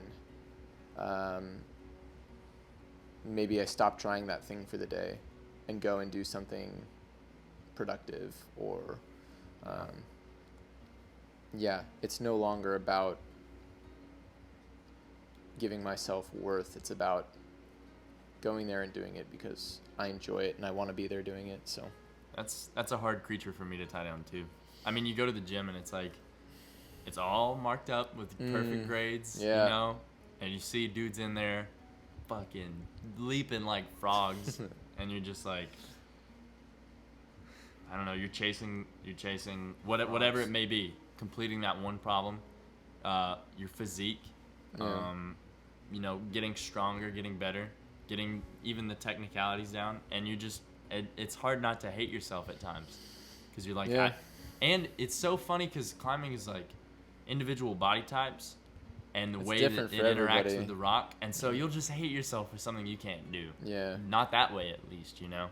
maybe I stop trying that thing for the day and go and do something productive, or it's no longer about giving myself worth. It's about going there and doing it because I enjoy it and I want to be there doing it. So That's a hard creature for me to tie down too. I mean, you go to the gym and it's like, it's all marked up with perfect grades, yeah. you know? And you see dudes in there fucking leaping like frogs and you're just like, I don't know, you're chasing whatever it may be, completing that one problem, your physique, you know, getting stronger, getting better, getting even the technicalities down, and you just, it's hard not to hate yourself at times because you're like, and it's so funny because climbing is like individual body types and the It's way different that it for interacts everybody. with the rock, and so you'll just hate yourself for something you can't do. Yeah. Not that way, at least, you know.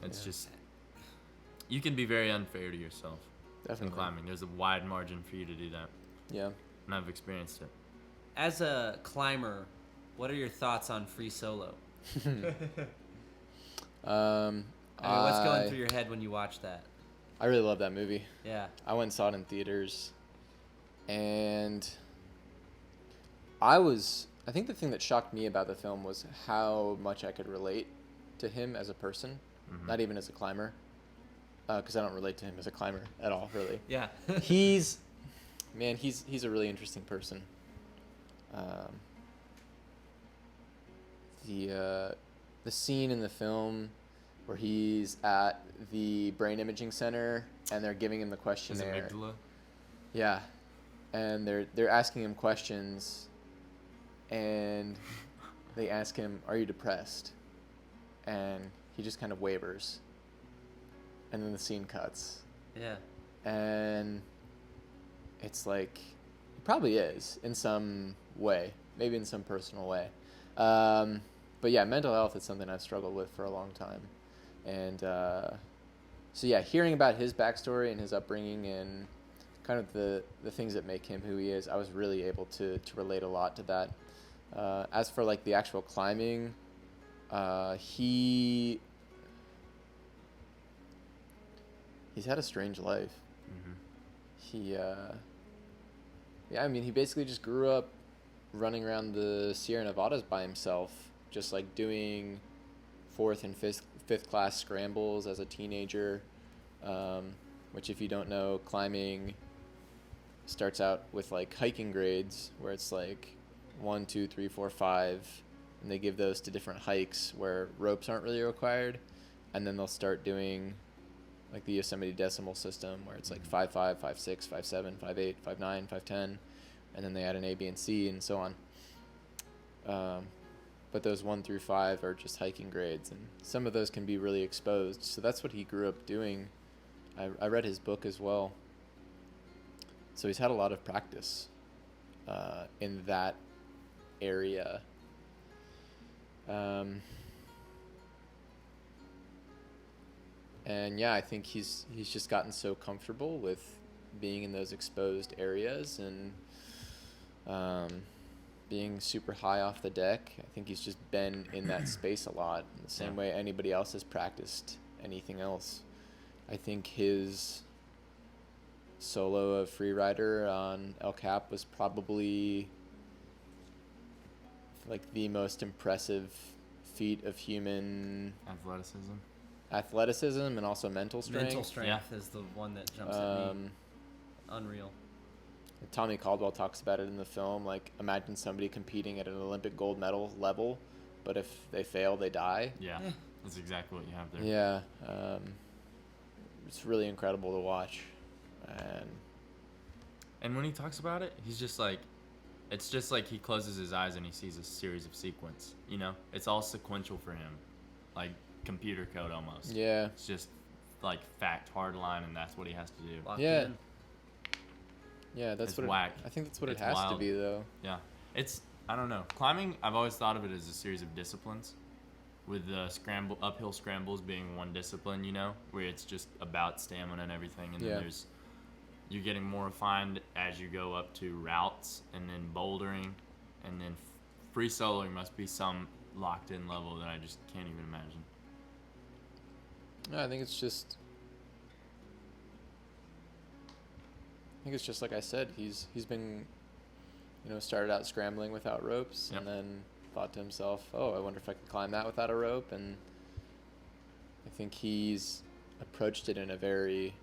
It's just, you can be very unfair to yourself in Definitely. climbing. There's a wide margin for you to do that, Yeah. and I've experienced it. As a climber, what are your thoughts on Free Solo? I mean, what's going through your head when you watch that? I really love that movie. Yeah. I went and saw it in theaters, and I think the thing that shocked me about the film was how much I could relate to him as a person, not even as a climber, because I don't relate to him as a climber at all, really. Yeah. He's a really interesting person. The scene in the film where he's at the brain imaging center and they're giving him the questionnaire. His amygdala? Yeah, and they're asking him questions, and they ask him, "Are you depressed?" And he just kind of wavers, and then the scene cuts. Yeah. And it's like, he probably is in some way, maybe in some personal way. But yeah, mental health is something I've struggled with for a long time. And so yeah, hearing about his backstory and his upbringing and kind of the things that make him who he is, I was really able to relate a lot to that. As for like the actual climbing, he's had a strange life. He he basically just grew up running around the Sierra Nevadas by himself, just like doing 4th and 5th class scrambles as a teenager, which, if you don't know, climbing starts out with like hiking grades where it's like 1, 2, 3, 4, 5, and they give those to different hikes where ropes aren't really required, and then they'll start doing like the Yosemite decimal system where it's like 5.5, 5.6, 5.7, 5.8, 5.9, 5.10, and then they add an A, B, and C, and so on. but those 1 through 5 are just hiking grades, and some of those can be really exposed. So that's what he grew up doing. I read his book as well. So he's had a lot of practice in that area. And yeah, I think he's just gotten so comfortable with being in those exposed areas and being super high off the deck. I think he's just been in that space a lot, in the same way anybody else has practiced anything else. I think his solo of Freerider on El Cap was probably like the most impressive feat of human athleticism and also mental strength. Mental strength is the one that jumps at me. Unreal. Tommy Caldwell talks about it in the film. Like, imagine somebody competing at an Olympic gold medal level, but if they fail, they die. Yeah, that's exactly what you have there. Yeah, it's really incredible to watch. And when he talks about it, he's just like, it's just like he closes his eyes and he sees a series of sequence. You know, it's all sequential for him, like computer code almost. Yeah. It's just like fact hard line, and that's what he has to do. Locked Yeah. in. Yeah, that's It's what whack. I think that's what It's it has to wild. be, though. Yeah, it's, I don't know. Climbing, I've always thought of it as a series of disciplines, with the uphill scrambles being one discipline, you know, where it's just about stamina and everything, and Yeah. then you're getting more refined as you go up to routes, and then bouldering, and then free soloing must be some locked in level that I just can't even imagine. No, I think it's just like I said. He's been, started out scrambling without ropes, Yep. and then thought to himself, "Oh, I wonder if I could climb that without a rope." And I think he's approached it in a very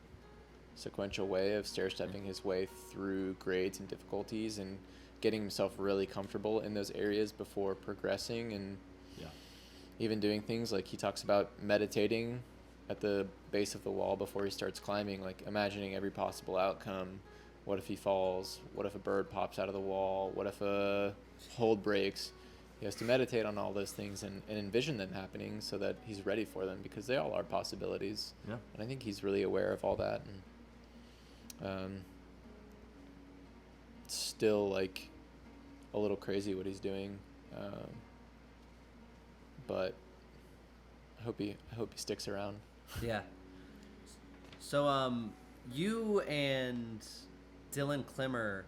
sequential way of stair-stepping his way through grades and difficulties and getting himself really comfortable in those areas before progressing, and Yeah. even doing things like he talks about meditating at the base of the wall before he starts climbing, like imagining every possible outcome. What if he falls? What if a bird pops out of the wall? What if a hold breaks? He has to meditate on all those things and envision them happening so that he's ready for them, because they all are possibilities. Yeah. And I think he's really aware of all that. And still, like, a little crazy what he's doing. But I hope he sticks around. Yeah. So, you and Dylan Klimmer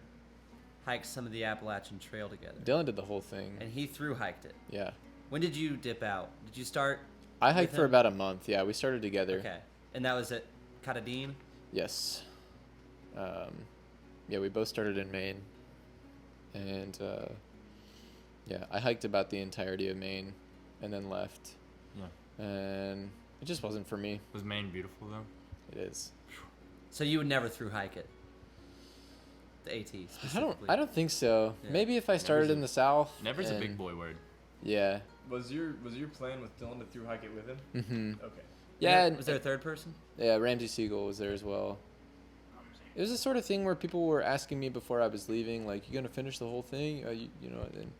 hiked some of the Appalachian Trail together. Dylan did the whole thing. And he through hiked it. Yeah. When did you dip out? Did you start? I hiked with for him? about a month. Yeah, we started together. Okay. And that was at Katadine? Yes. Yeah, we both started in Maine. And, yeah, I hiked about the entirety of Maine and then left. Yeah. And it just wasn't for me. Was Maine beautiful though? It is. So you would never through hike it? The AT specifically? I don't think so. Yeah. Maybe if I started in the South. Never's a and- big boy word. Yeah. Was your plan with Dylan to through hike it with him? Mm-hmm. Okay. Yeah. Was there a third person? Yeah, Ramsey Siegel was there as well. It was the sort of thing where people were asking me before I was leaving, like, "You gonna finish the whole thing?" And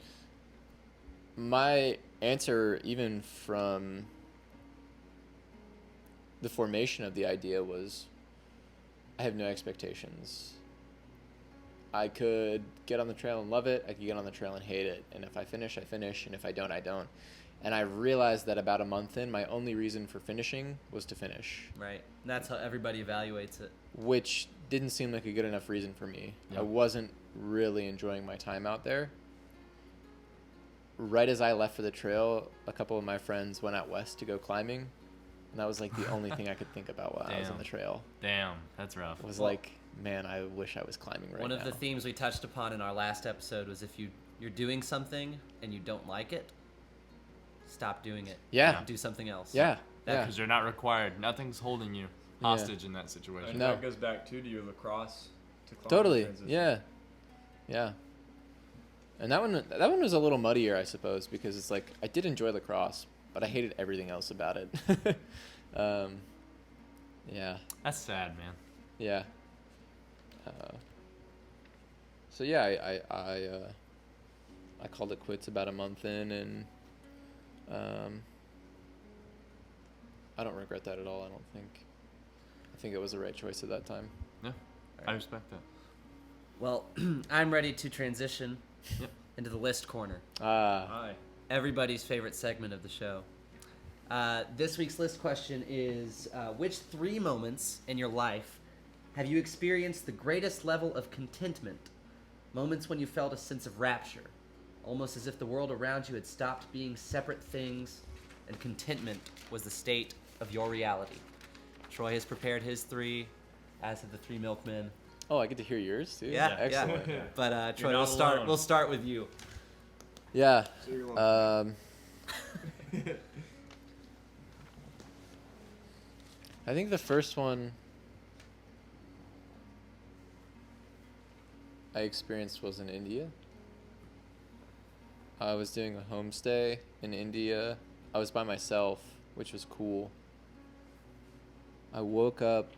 my answer, even from the formation of the idea, was, I have no expectations. I could get on the trail and love it. I could get on the trail and hate it. And if I finish, I finish. And if I don't, I don't. And I realized that about a month in, my only reason for finishing was to finish. Right. And that's how everybody evaluates it. Which didn't seem like a good enough reason for me. Yeah. I wasn't really enjoying my time out there. Right as I left for the trail, a couple of my friends went out west to go climbing. And that was like the only thing I could think about while I was on Damn. the trail. Damn, that's rough. Was Well, like, man, I wish I was climbing right now. One of the themes we touched upon in our last episode was if you're doing something and you don't like it, stop doing it. Yeah. Do something else. Yeah. That- Yeah. Because you're not required. Nothing's holding you hostage in that situation. And No. that goes back to your lacrosse to climbing Totally. transition. Yeah. Yeah. And that one was a little muddier, I suppose, because it's like I did enjoy lacrosse, but I hated everything else about it. Yeah. That's sad, man. Yeah. So yeah, I called it quits about a month in, and I don't regret that at all. I don't think. I think it was the right choice at that time. Yeah, I respect that. Well, I'm ready to transition Yep. into the list corner. Hi. Everybody's favorite segment of the show. This week's list question is, which 3 moments in your life have you experienced the greatest level of contentment? Moments when you felt a sense of rapture, almost as if the world around you had stopped being separate things and contentment was the state of your reality. Troy has prepared his 3, as have the 3 milkmen. Oh, I get to hear yours too. Yeah, Excellent. yeah. But Troy, not we'll start. alone. We'll start with you. Yeah. So you're alone. I think the first one I experienced was in India. I was doing a homestay in India. I was by myself, which was cool. I woke up.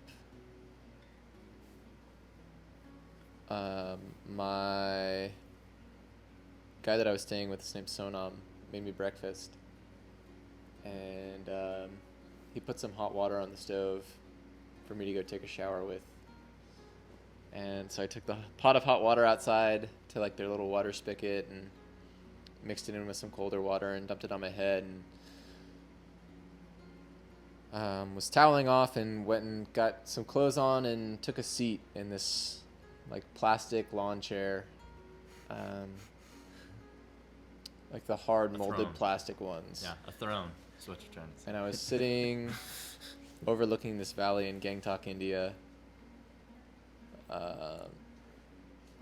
My guy that I was staying with, his name's Sonam, made me breakfast. And he put some hot water on the stove for me to go take a shower with. And so I took the pot of hot water outside to like their little water spigot and mixed it in with some colder water and dumped it on my head and was toweling off and went and got some clothes on and took a seat in this like plastic lawn chair, like the hard A molded throne. plastic ones. Yeah, a throne is what you're trying to say. And I was sitting overlooking this valley in Gangtok, India,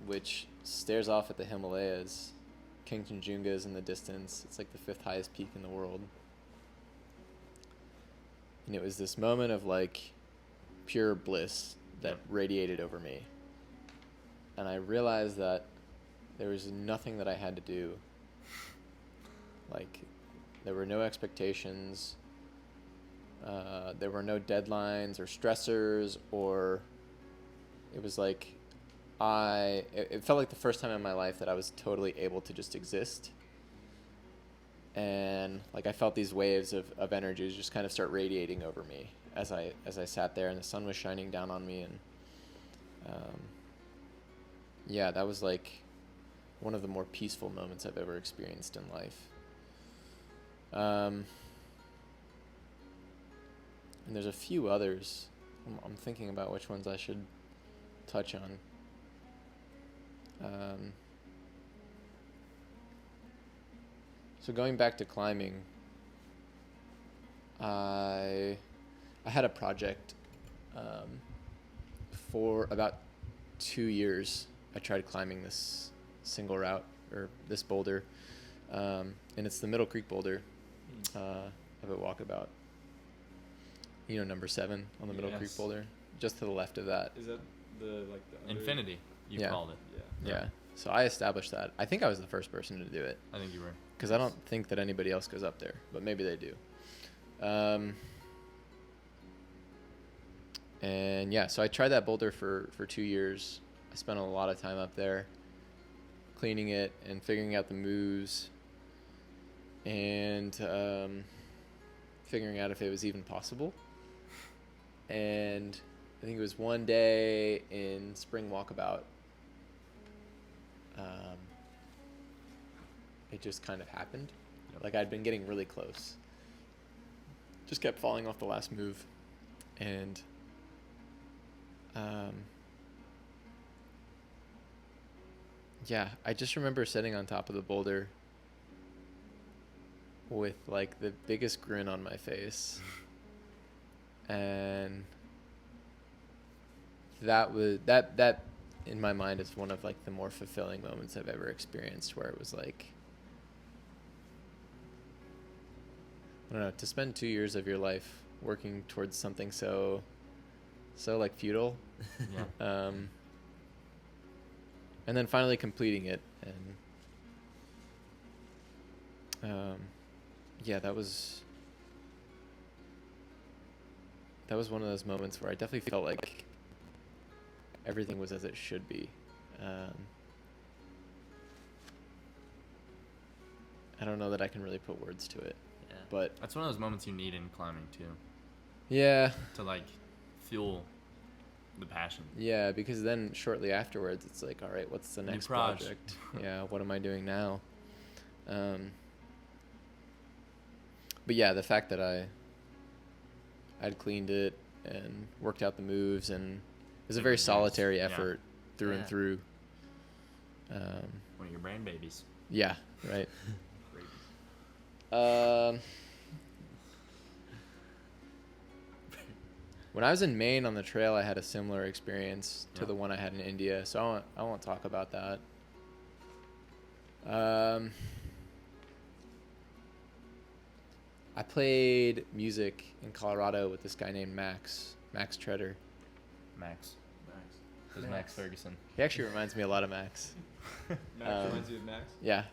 which stares off at the Himalayas. Kanchenjunga is in the distance. It's like the 5th highest peak in the world. And it was this moment of like pure bliss that radiated over me. And I realized that there was nothing that I had to do. Like, there were no expectations. There were no deadlines or stressors, or it was like it felt like the first time in my life that I was totally able to just exist. And like I felt these waves of energy just kind of start radiating over me as I sat there and the sun was shining down on me. And yeah, that was like one of the more peaceful moments I've ever experienced in life. And there's a few others. I'm thinking about which ones I should touch on. So going back to climbing, I had a project for about 2 years. I tried climbing this single route, or this boulder, and it's the Middle Creek boulder of a walkabout. You know, number 7 on the Middle Creek Yes. boulder, just to the left of that. Is that the under... Infinity, you Yeah. called it. Yeah. So I established that. I think I was the first person to do it, I think you were. because I don't think that anybody else goes up there, but maybe they do. And yeah, so I tried that boulder for 2 years. I spent a lot of time up there cleaning it and figuring out the moves and figuring out if it was even possible. And I think it was one day in spring walkabout, it just kind of happened. Like I'd been getting really close. Just kept falling off the last move. And yeah, I just remember sitting on top of the boulder with like the biggest grin on my face. And that was that in my mind is one of like the more fulfilling moments I've ever experienced, where it was like, I don't know, to spend 2 years of your life working towards something so like futile, Yeah. and then finally completing it, and yeah, that was one of those moments where I definitely felt like everything was as it should be. I don't know that I can really put words to it. But That's one of those moments you need in climbing too, yeah, to like fuel the passion. yeah, because then shortly afterwards, it's like, all right, what's the New next proj. project? Yeah, what am I doing now? But yeah, the fact that I'd cleaned it and worked out the moves, and it was a It very was nice. solitary Yeah. effort through and Yeah. through. One of your brain babies. Yeah, right. Um, when I was in Maine on the trail, I had a similar experience to Yeah. the one I had in India, so I won't talk about that. I played music in Colorado with this guy named Max Treader. Max. Max. There's Max Ferguson. He actually reminds me a lot of Max. Max reminds you of Max. Yeah.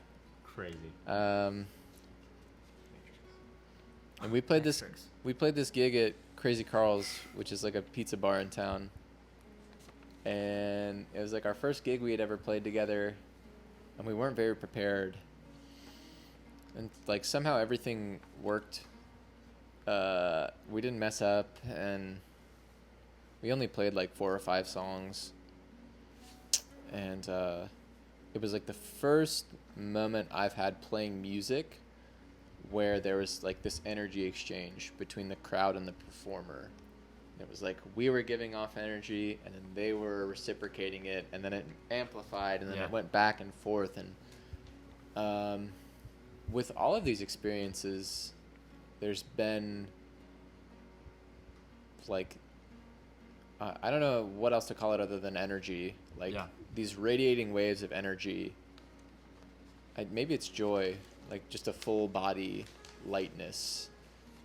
Crazy. And we played this gig at Crazy Carl's, which is like a pizza bar in town. And it was like our first gig we had ever played together, and we weren't very prepared. And like somehow everything worked. We didn't mess up, and we only played like 4 or 5 songs. And it was like the first moment I've had playing music where there was like this energy exchange between the crowd and the performer. It was like we were giving off energy, and then they were reciprocating it, and then it amplified, and then Yeah. it went back and forth. And with all of these experiences, there's been like I don't know what else to call it other than energy. Like Yeah. these radiating waves of energy. Maybe it's joy, like just a full body lightness,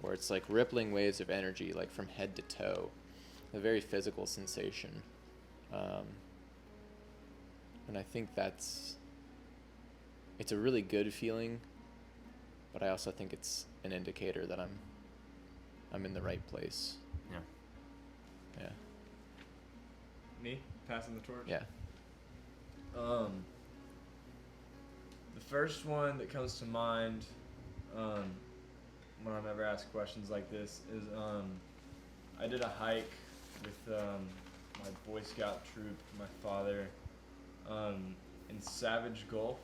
where it's like rippling waves of energy, like from head to toe, a very physical sensation. And I think it's a really good feeling, but I also think it's an indicator that I'm in the right place. Yeah. Yeah. Me passing the torch. Yeah. The first one that comes to mind, when I'm ever asked questions like this, is I did a hike with my Boy Scout troop, my father, in Savage Gulf,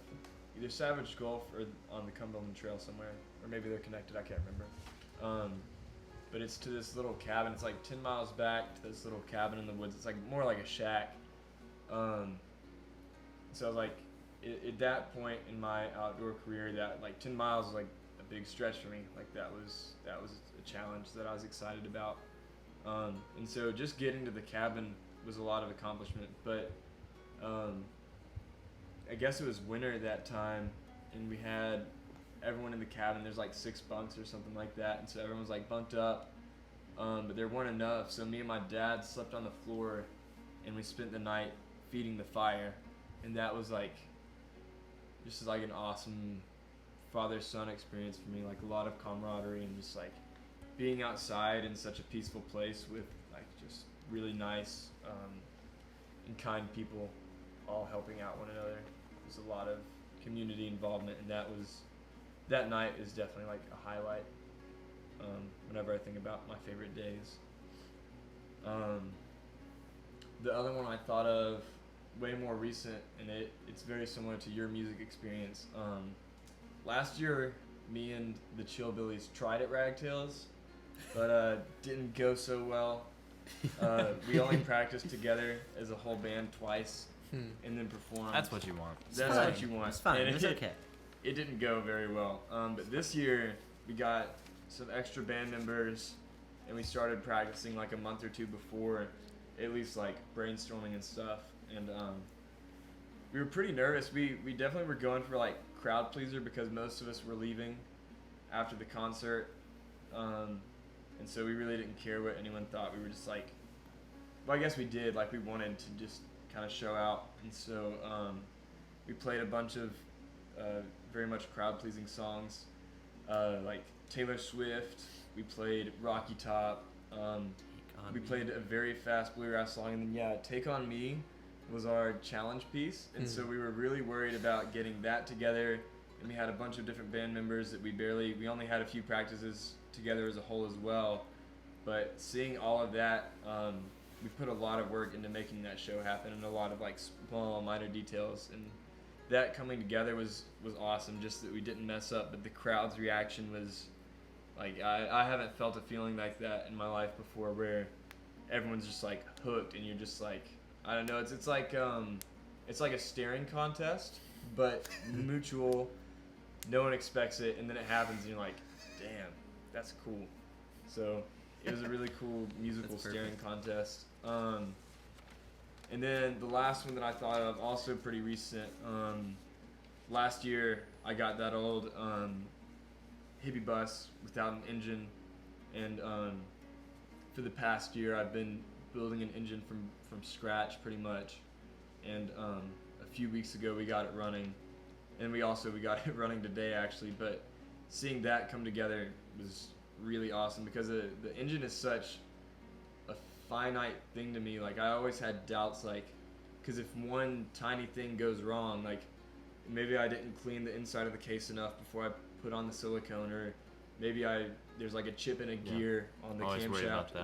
either Savage Gulf or on the Cumberland Trail somewhere, or maybe they're connected. I can't remember. But it's to this little cabin. It's like 10 miles back to this little cabin in the woods. It's like more like a shack. So like at that point in my outdoor career, that like 10 miles was like a big stretch for me. Like that was a challenge that I was excited about. And so just getting to the cabin was a lot of accomplishment. But I guess it was winter that time, and we had everyone in the cabin. There's like 6 bunks or something like that, and so everyone was like bunked up. But there weren't enough, so me and my dad slept on the floor, and we spent the night feeding the fire, and that was like just like an awesome father-son experience for me. Like a lot of camaraderie and just like being outside in such a peaceful place with like just really nice and kind people all helping out one another. There's a lot of community involvement, and that night is definitely like a highlight whenever I think about my favorite days. The other one I thought of, way more recent, and it's very similar to your music experience. Last year, me and the Chillbillies tried at Ragtails, but didn't go so well. We only practiced together as a whole band twice, and then performed. That's what you want. That's fine. what you want. It's fine. And It's okay. It didn't go very well. But this year, we got some extra band members, and we started practicing like a month or 2 before, at least like brainstorming and stuff. And we were pretty nervous. We definitely were going for like crowd pleaser because most of us were leaving after the concert. And so we really didn't care what anyone thought. We were just like, well, I guess we did. Like we wanted to just kind of show out. And so we played a bunch of very much crowd-pleasing songs, like Taylor Swift. We played Rocky Top. We played a very fast bluegrass song, and then Take On Me was our challenge piece, and so we were really worried about getting that together and we had a bunch of different band members that we only had a few practices together as a whole as well. But seeing all of that, we put a lot of work into making that show happen, and a lot of like small minor details, and that coming together was awesome. Just that we didn't mess up, but the crowd's reaction was like, I haven't felt a feeling like that in my life before, where everyone's just like hooked, and you're just like, I don't know, it's like a staring contest, but mutual. No one expects it, and then it happens, and you're like, damn, that's cool. So it was a really cool musical staring contest. And then the last one that I thought of, also pretty recent. Last year I got that old hippie bus without an engine, and for the past year I've been building an engine from scratch pretty much. And a few weeks ago we got it running, and we got it running today actually. But seeing that come together was really awesome, because the engine is such a finite thing to me. Like, I always had doubts, like, because if one tiny thing goes wrong, like maybe I didn't clean the inside of the case enough before I put on the silicone, or maybe there's like a chip in a gear on the camshaft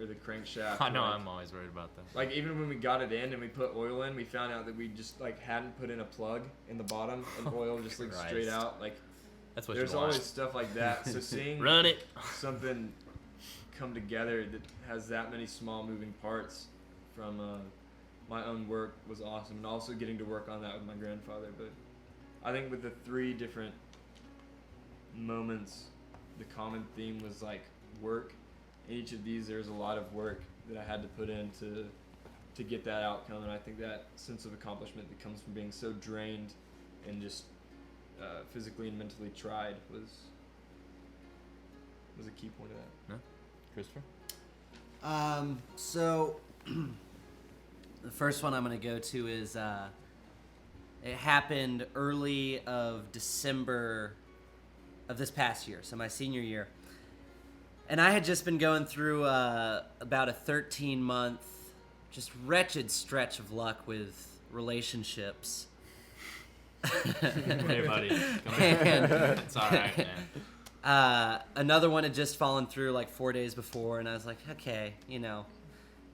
or the crankshaft. I know, I'm always worried about that. Like, even when we got it in and we put oil in, we found out that we just like hadn't put in a plug in the bottom, and oil just like straight out. Like, that's what there's always stuff like that. So seeing Run it. something come together that has that many small moving parts from my own work was awesome, and also getting to work on that with my grandfather. But I think with the 3 different moments, the common theme was like work. In each of these, there's a lot of work that I had to put in to get that outcome, and I think that sense of accomplishment that comes from being so drained and just physically and mentally tried was a key point of that. No? Christopher? So the first one I'm going to go to is it happened early of December of this past year, so my senior year. And I had just been going through about a 13-month just wretched stretch of luck with relationships. Hey, buddy. Come here. It's all right, man. Another one had just fallen through like 4 days before, and I was like, okay,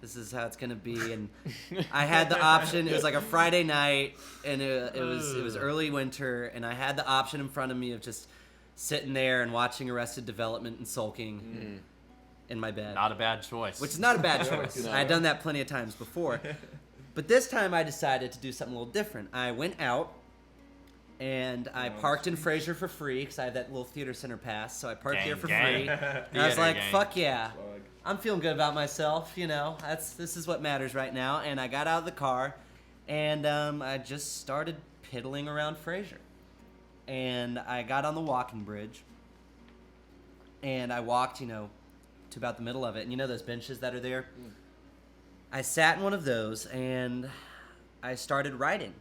this is how it's gonna be. And I had the option. It was like a Friday night, and it was early winter, and I had the option in front of me of just sitting there and watching Arrested Development and sulking in my bed. Not a bad choice. Which is not a bad choice. No. I had done that plenty of times before. But this time I decided to do something a little different. I went out, and I parked in Fraser for free, because I have that little theater center pass, so I parked there for free. And I was like, fuck yeah. I'm feeling good about myself, this is what matters right now. And I got out of the car, and I just started piddling around Fraser. And I got on the walking bridge, and I walked, to about the middle of it. And those benches that are there? I sat in one of those, and I started writing.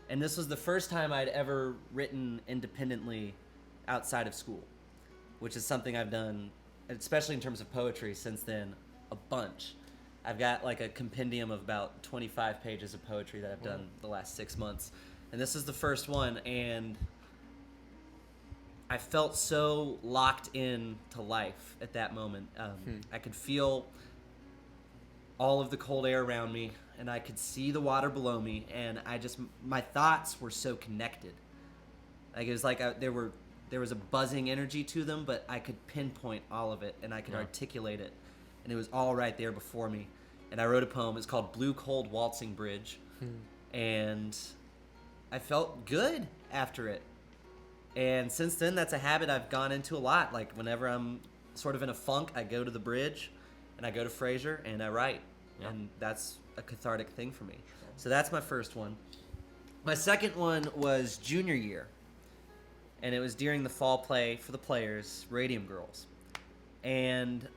And this was the first time I'd ever written independently outside of school, which is something I've done, especially in terms of poetry, since then, a bunch. I've got like a compendium of about 25 pages of poetry that I've done the last 6 months. And this is the first one, and I felt so locked in to life at that moment. I could feel all of the cold air around me, and I could see the water below me, and my thoughts were so connected. Like, it was like there was a buzzing energy to them, but I could pinpoint all of it, and I could articulate it, and it was all right there before me. And I wrote a poem. It's called Blue Cold Waltzing Bridge, and I felt good after it. And since then, that's a habit I've gone into a lot. Like, whenever I'm sort of in a funk, I go to the bridge, and I go to Fraser, and I write. Yeah. And that's a cathartic thing for me. So that's my first one. My second one was junior year, and it was during the fall play for the players, Radium Girls. And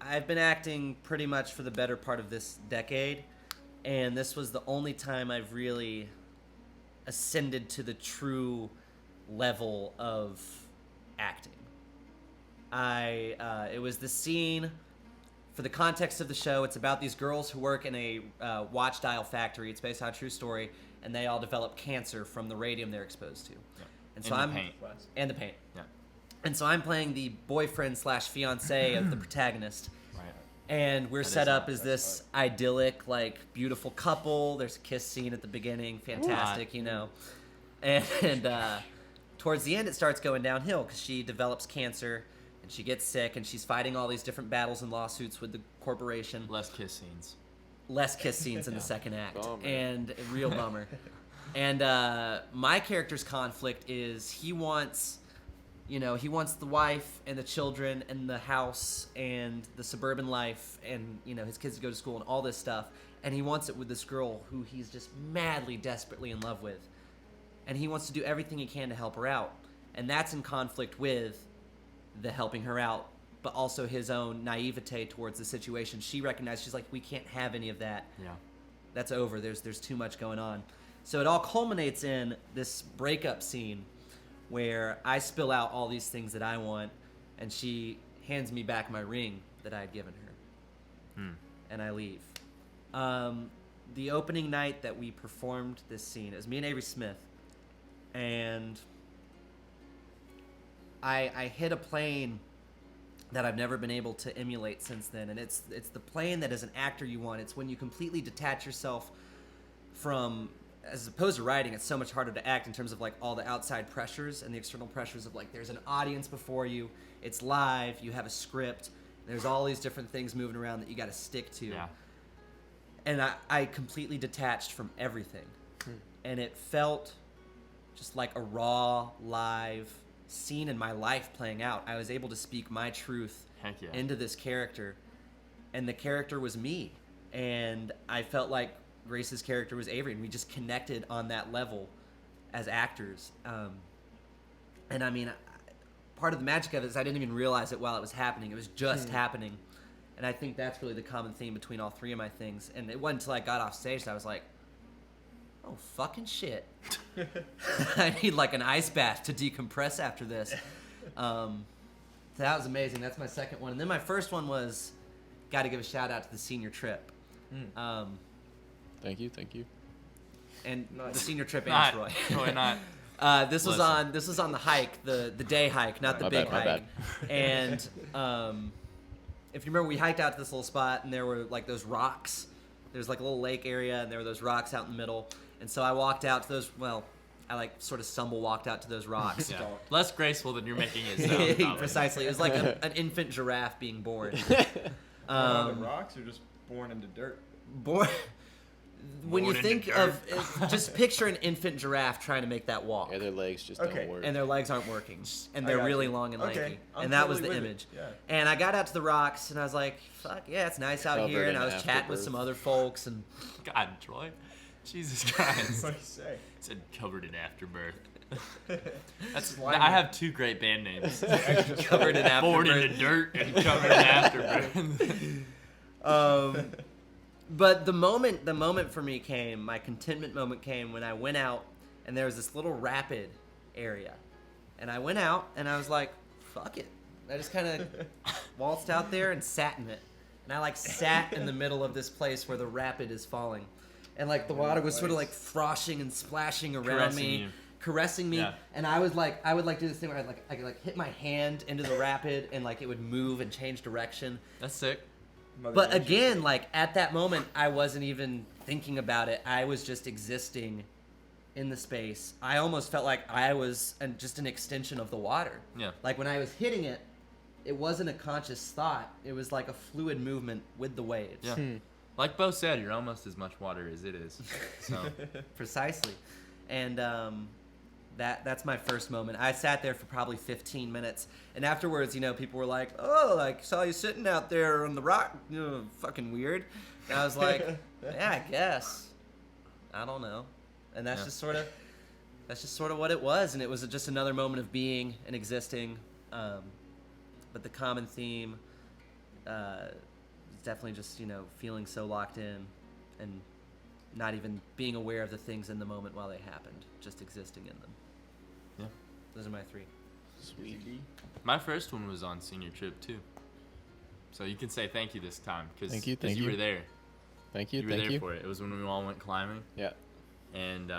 I've been acting pretty much for the better part of this decade, and this was the only time I've really ascended to the true level of acting. It was the scene. For the context of the show, it's about these girls who work in a watch dial factory. It's based on a true story, and they all develop cancer from the radium they're exposed to. Yeah. And so In the I'm paint. and the paint. Yeah. And so I'm playing the boyfriend / fiance of the protagonist. Right. And we're That set is up nice. as this idyllic, like, beautiful couple. There's a kiss scene at the beginning, fantastic, you know. And towards the end, it starts going downhill because she develops cancer and she gets sick and she's fighting all these different battles and lawsuits with the corporation. Less kiss scenes. Less kiss scenes in the second act, Bummer. and a real bummer. And my character's conflict is he wants the wife and the children and the house and the suburban life and, you know, his kids to go to school and all this stuff. And he wants it with this girl who he's just madly, desperately in love with. And he wants to do everything he can to help her out. And that's in conflict with the helping her out, but also his own naivete towards the situation. She recognizes, she's like, we can't have any of that. Yeah. That's over. There's too much going on. So it all culminates in this breakup scene where I spill out all these things that I want, and she hands me back my ring that I had given her. And I leave. The opening night that we performed this scene, it was me and Avery Smith, and I hit a plane that I've never been able to emulate since then, and it's the plane that as an actor you want. It's when you completely detach yourself from, as opposed to writing, it's so much harder to act in terms of like all the outside pressures and the external pressures of like there's an audience before you, it's live, you have a script, there's all these different things moving around that you got to stick to. Yeah. And I completely detached from everything. And it felt just like a raw, live scene in my life playing out. I was able to speak my truth Heck yeah. into this character, and the character was me. And I felt like Grace's character was Avery, and we just connected on that level as actors. And I mean, part of the magic of it is I didn't even realize it while it was happening. It was just happening. And I think that's really the common theme between all three of my things. And it wasn't until I got off stage that I was like, oh, fucking shit. I need like an ice bath to decompress after this. So that was amazing. That's my second one. And then my first one was, got to give a shout out to the senior trip. Thank you. And the senior trip and Not, Troy. Troy, not. This was on the hike, the day hike, not the big hike. My bad. And if you remember, we hiked out to this little spot, and there were like those rocks. There's like a little lake area, and there were those rocks out in the middle. And so I walked out to those. Well, I like sort of stumble walked out to those rocks. Yeah. Less graceful than you're making it sound. Probably. Precisely. It was like an infant giraffe being born. On the rocks or just born into dirt? Born. When Born you into think dirt. of, just picture an infant giraffe trying to make that walk. Yeah, their legs just Okay. don't work. And their legs aren't working, and I they're got really you. long and lanky. Okay, I'm And that was totally the with it. image. Yeah. And I got out to the rocks, and I was like, "Fuck yeah, it's nice out Covered here." And in I was chatting with afterbirth. some other folks, and God, Troy. Jesus Christ. What do you say? Said covered in afterbirth. That's. Slimy. I have two great band names. covered in Born in the afterbirth. dirt and covered in afterbirth. But the moment for me came, my contentment moment came when I went out, and there was this little rapid area, and I went out, and I was like, "Fuck it." I just kind of waltzed out there and sat in it, and I like sat in the middle of this place where the rapid is falling, and like the water was sort of like froshing and splashing around Caressing me. you. Caressing me, Yeah. and I would like do this thing where I could hit my hand into the rapid, and like it would move and change direction. That's sick. Mother But Nature. again, like at that moment, I wasn't even thinking about it. I was just existing in the space. I almost felt like I was just an extension of the water. Yeah. Like when I was hitting it, it wasn't a conscious thought. It was like a fluid movement with the waves. Yeah. Like Bo said, you're almost as much water as it is. So Precisely. And that's my first moment. I sat there for probably 15 minutes, and afterwards, people were like, "Oh, like saw you sitting out there on the rock, fucking weird." And I was like, "Yeah, I guess. I don't know." And that's Yeah. just sort of what it was, and it was just another moment of being and existing. But the common theme is definitely just feeling so locked in, and not even being aware of the things in the moment while they happened, just existing in them. Yeah. Those are my three. Sweet. my first one was on senior trip too. So you can say thank you this time because Thank you, you were there. Thank you. You were there for it. It was when we all went climbing. Yeah. And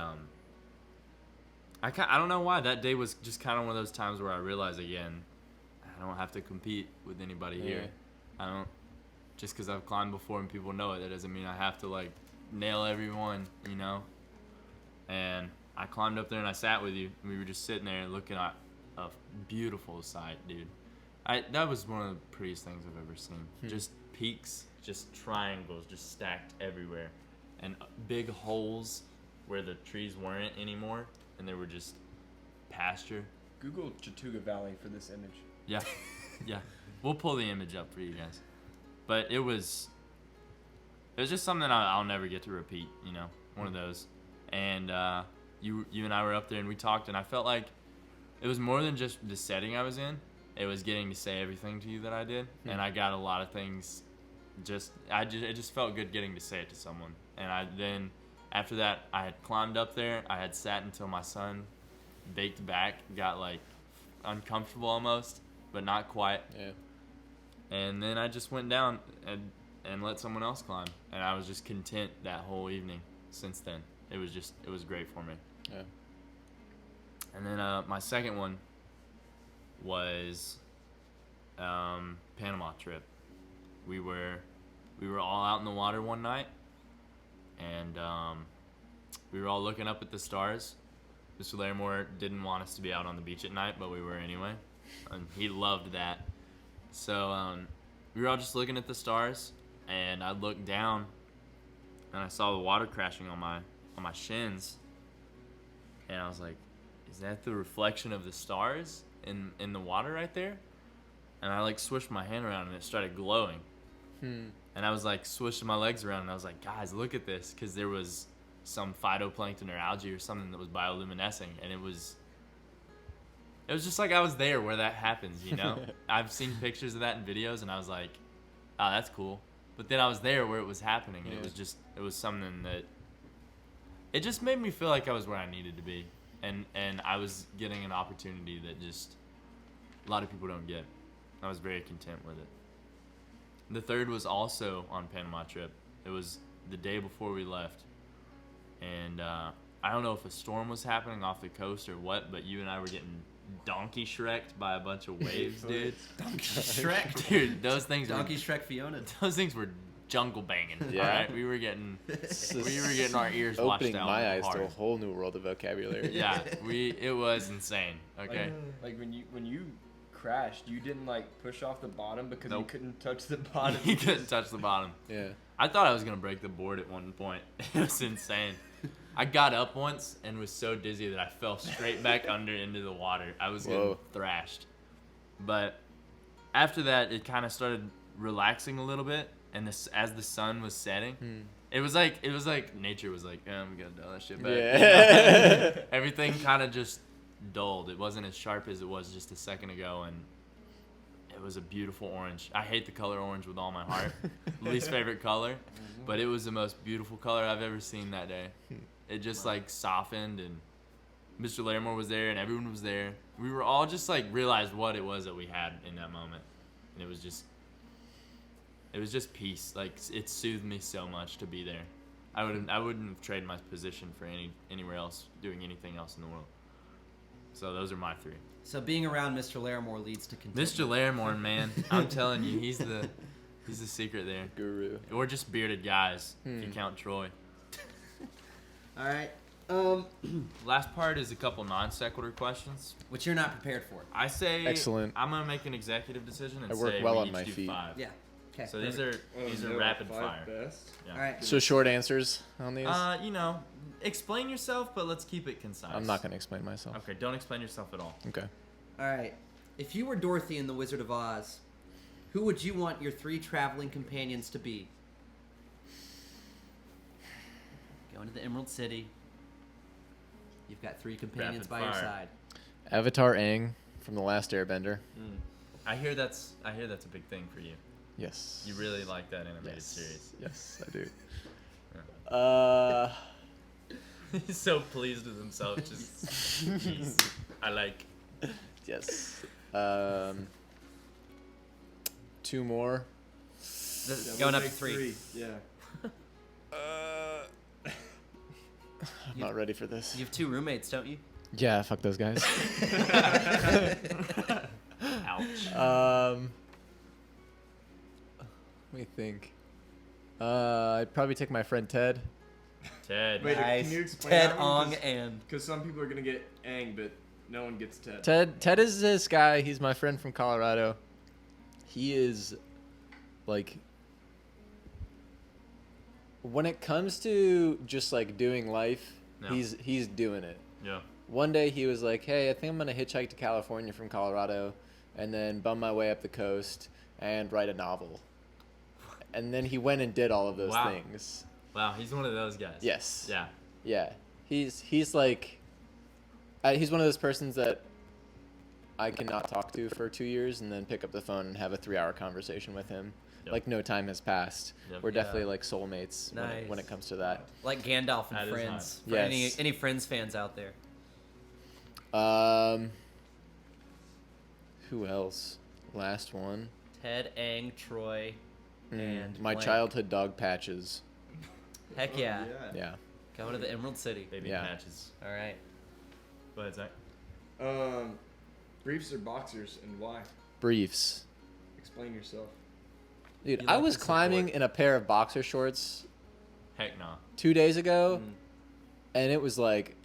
I don't know why. That day was just kind of one of those times where I realized again, I don't have to compete with anybody here. I don't, just because I've climbed before and people know it, that doesn't mean I have to, like, nail everyone, you know? And I climbed up there and I sat with you, and we were just sitting there looking at a beautiful sight, dude. That was one of the prettiest things I've ever seen. Just peaks, just triangles, just stacked everywhere. And big holes where the trees weren't anymore, and there were just pasture. Google Chattooga Valley for this image. Yeah, yeah. We'll pull the image up for you guys. But it was just something I'll never get to repeat, you know, one of those. And you and I were up there and we talked, and I felt like it was more than just the setting I was in. It was getting to say everything to you that I did, and I got a lot of things. It just felt good getting to say it to someone. And then after that, I had climbed up there. I had sat until my son baked back, got like uncomfortable almost, but not quite. Yeah. And then I just went down and let someone else climb, and I was just content that whole evening. Since then, it was great for me. Yeah. And then my second one was Panama trip. We were all out in the water one night, and we were all looking up at the stars. Mr. Larimore didn't want us to be out on the beach at night, but we were anyway, and he loved that. So we were all just looking at the stars, and I looked down, and I saw the water crashing on my shins, and I was like, "Is that the reflection of the stars in the water right there?" And I like swished my hand around, and it started glowing. And I was like swishing my legs around, and I was like, "Guys, look at this," because there was some phytoplankton or algae or something that was bioluminescing, and it was just like I was there where that happens, you know? I've seen pictures of that in videos, and I was like, "Oh, that's cool." But then I was there where it was happening, and it was something that, it just made me feel like I was where I needed to be, and I was getting an opportunity that just a lot of people don't get. I was very content with it. The third was also on Panama trip. It was the day before we left, and I don't know if a storm was happening off the coast or what, but you and I were getting donkey shreked by a bunch of waves, dude. Donkey Shrek. Dude, those things Donkey Shrek Fiona. those things were jungle banging. Yeah. All right, we were getting our ears washed Opening out. my eyes hard. to a whole new world of vocabulary. Yeah, it was insane. Okay. Like when you crashed, you didn't like push off the bottom because you Nope. couldn't touch the bottom. You couldn't touch the bottom. Yeah. I thought I was gonna break the board at one point. It was insane. I got up once and was so dizzy that I fell straight back under into the water. I was getting Whoa. thrashed. But after that, it kind of started relaxing a little bit, and as the sun was setting, it was like nature was like, we gotta dial that shit back. Yeah. Everything kind of just dulled. It wasn't as sharp as it was just a second ago, and it was a beautiful orange. I hate the color orange with all my heart. Least favorite color, but it was the most beautiful color I've ever seen that day. It just like softened, and Mr. Larimore was there, and everyone was there. We were all just like realized what it was that we had in that moment, and it was just peace. Like, it soothed me so much to be there. I wouldn't have traded my position for anywhere else, doing anything else in the world. So those are my three. So being around Mr. Larimore leads to contentment. Mr. Larimore, man, I'm telling you, he's the secret there. Guru. Or just bearded guys, if you count Troy. All right. Last part is a couple non sequitur questions. Which you're not prepared for. I say Excellent. I'm gonna make an executive decision and I work say well we on each my do feet. 5. Yeah. Okay. So these are rapid fire. Best. Yeah. All right. So short answers on these? Explain yourself, but let's keep it concise. I'm not going to explain myself. Okay, don't explain yourself at all. Okay. All right. If you were Dorothy in The Wizard of Oz, who would you want your 3 traveling companions to be? Going to the Emerald City. You've got 3 companions Rapid by your fire. side. Avatar Aang from The Last Airbender. I hear that's a big thing for you. Yes. You really like that animated Yes. series. Yes, I do. He's so pleased with himself. Just yes. I like. Yes. 2 more. Going up to 3. Yeah. I'm not ready for this. You have 2 roommates, don't you? Yeah, fuck those guys. Ouch. Let me think. I'd probably take my friend Ted. Ted. Wait, Nice. can you explain Ted, that one? Ong, and Because some people are gonna get Ang, but no one gets Ted. Ted is this guy. He's my friend from Colorado. He is like, when it comes to just like doing life, Yeah. he's doing it. Yeah. One day he was like, "Hey, I think I'm gonna hitchhike to California from Colorado, and then bum my way up the coast and write a novel." And then he went and did all of those Wow. things. Wow, he's one of those guys. Yes. Yeah. Yeah. He's like, he's one of those persons that I cannot talk to for 2 years and then pick up the phone and have a 3-hour conversation with him. Yep. Like no time has passed. Yep. We're Yeah. definitely like soulmates when it Nice. comes to that. like Gandalf That and is Friends. nice. For Yes. any Friends fans out there. Who else? Last one. Ted, Ang, Troy, and My blank. childhood dog Patches. Heck yeah. Yeah. Going to the Emerald City. Baby Yeah. Patches. All right. Go ahead, Zach. Briefs or boxers, and why? Briefs. Explain yourself. Dude, You I like was the support. climbing in a pair of boxer shorts Heck no. 2 days ago, and it was like,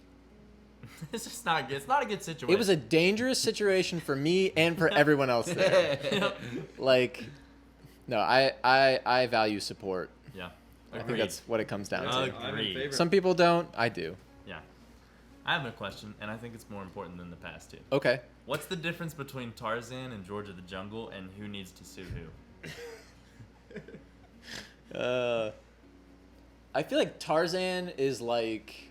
It's just not good. It's not a good situation. it was a dangerous situation for me and for everyone else there. Like, no, I value support. Yeah. I think Agreed. that's what it comes down to. Agreed. I'm in favor. Some people don't. I do. Yeah. I have a question, and I think it's more important than the past two. Okay. What's the difference between Tarzan and George of the Jungle, and who needs to sue who? I feel like Tarzan is like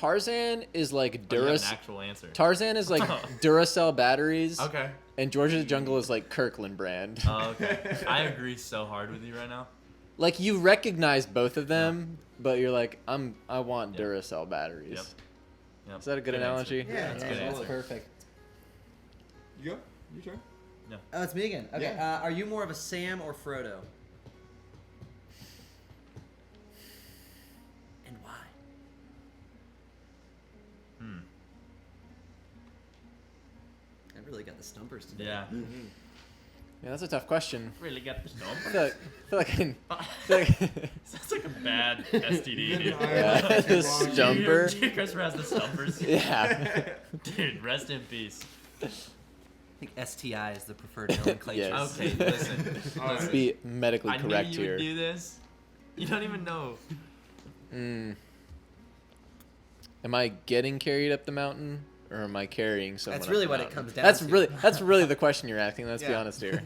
Oh, you have an actual answer. Tarzan is like Duracell batteries, Okay. and George of the Jungle is like Kirkland brand. Oh, okay. I agree so hard with you right now. Like you recognize both of them, but you're like, I want Yep. Duracell batteries. Yep. Yep. Is that a good analogy? Answer. Yeah, That's a good that's answer. perfect. You go. Your turn. Oh, it's me again. Okay. Yeah. Are you more of a Sam or Frodo? And why? I really got the stumpers today. Yeah. Yeah, that's a tough question. Really got the stump. I feel like I feel like Sounds like a bad STD, dude. yeah, the stumper. Christopher has the stumpers. Yeah. Dude, rest in peace. I think STI is the preferred nomenclature. Yes. Okay, listen. Let's be medically I knew correct you here. would do this. You don't even know. Am I getting carried up the mountain, or am I carrying someone? That's up really the what it mountain? comes down That's to. that's really the question you're asking. Let's be Yeah. honest here.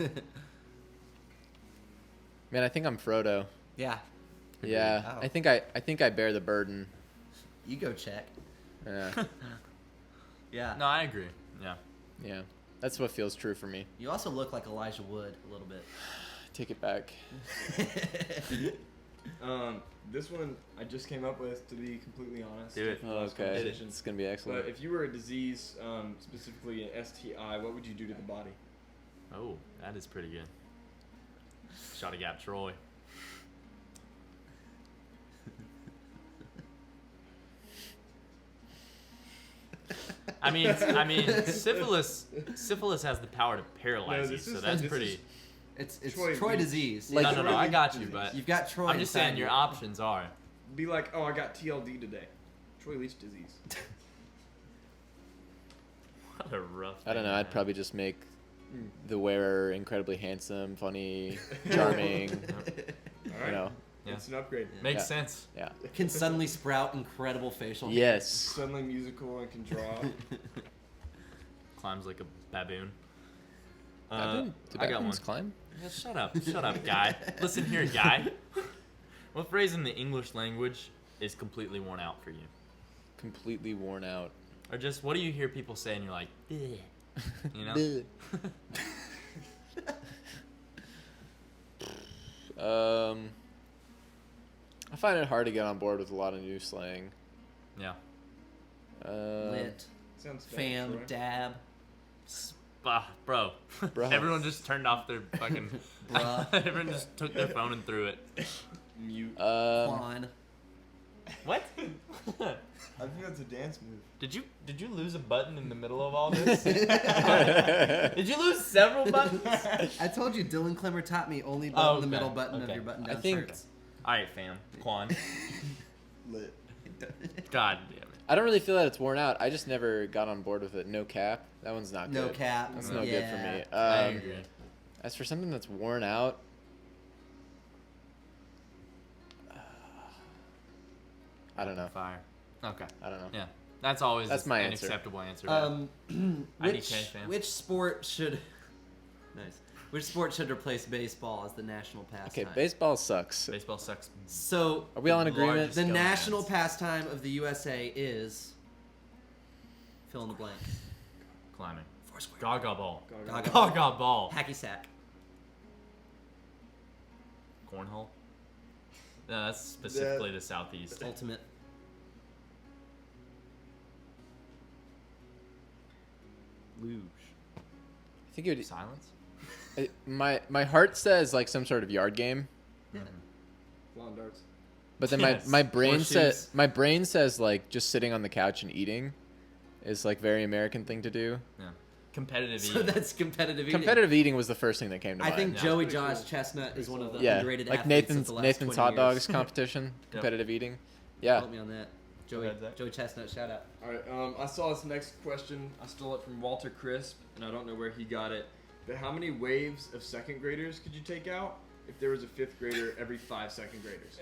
Man, I think I'm Frodo. Yeah. Yeah, Wow. I think I bear the burden. Ego check. Yeah, Yeah. No, I agree. Yeah. yeah, that's what feels true for me. You also look like Elijah Wood a little bit. Take it back. This one I just came up with, to be completely honest. Do it. from the last Okay, conversation. it's gonna be excellent. But if you were a disease, specifically an STI, what would you do to the body? Oh, that is pretty good. Shot a gap, Troy. I mean, syphilis has the power to paralyze you, this so is- that's this pretty. is- It's Troy Troy Leach. disease. Like- no, I got you, but You've got Troy. I'm just inside saying your you. options are. Be like, oh, I got TLD today. Troy Leach disease. What a rough. I don't thing know. to I'd have. probably just make the wearer incredibly handsome, funny, charming. All right. You know. Yeah. It's an upgrade. Makes Yeah. sense. Yeah. Can suddenly sprout incredible facial hair. Yes. Suddenly musical and can draw. Climbs like a baboon. Do I got one. baboons climb? Yeah, shut up, guy. Listen here, guy. What phrase in the English language is completely worn out for you? Completely worn out. Or just what do you hear people say and you're like, "Ugh," you know? I find it hard to get on board with a lot of new slang. Yeah. Lit. Sounds bad, Fam. Troy. Dab. Bro. Bro. Everyone just turned off their fucking. Bruh. Everyone just took their phone and threw it. Mute. Quan. What? I think that's a dance move. Did you lose a button in the middle of all this? Did you lose several buttons? I told you, Dylan Clemmer taught me only Oh, button the okay, middle button of okay. your button I down think- shirts. All right, fam. Quan. Lit. God damn it. I don't really feel that it's worn out. I just never got on board with it. No cap. That one's not No good. cap. That's no good for me. I agree. As for something that's worn out, I don't know. Fire. Okay. I don't know. Yeah. That's always That's my an answer. acceptable answer. Which IDK fan. which sport should nice? Which sport should replace baseball as the national pastime? Okay, baseball sucks. Baseball sucks. So Are we all in agreement? Largest the go national hands. pastime of the USA is fill in the blank. Climbing. Foursquare. Gaga ball. Gaga. Gaga ball. Hacky sack. Cornhole. No, that's specifically the southeast. Ultimate. Luge. I think it would. Silence. My heart says like some sort of yard game, Lawn darts. but then Yes. my brain Horseshoes. says like just sitting on the couch and eating is like very American thing to do. Yeah. Competitive So eating. that's competitive eating. Competitive eating was the first thing that came to I mind. think Yeah. Joey Pretty Jaws cool. Chestnut is one of the yeah, underrated like athletes of Nathan's the last Nathan's 20 hot years. dogs competition, competitive eating. Yeah. Help me on that. Joey, ahead, Zach. Joey Chestnut, shout out. All right. I saw this next question. I stole it from Walter Crisp, and I don't know where he got it. But how many waves of second graders could you take out if there was a fifth grader every 5 second graders?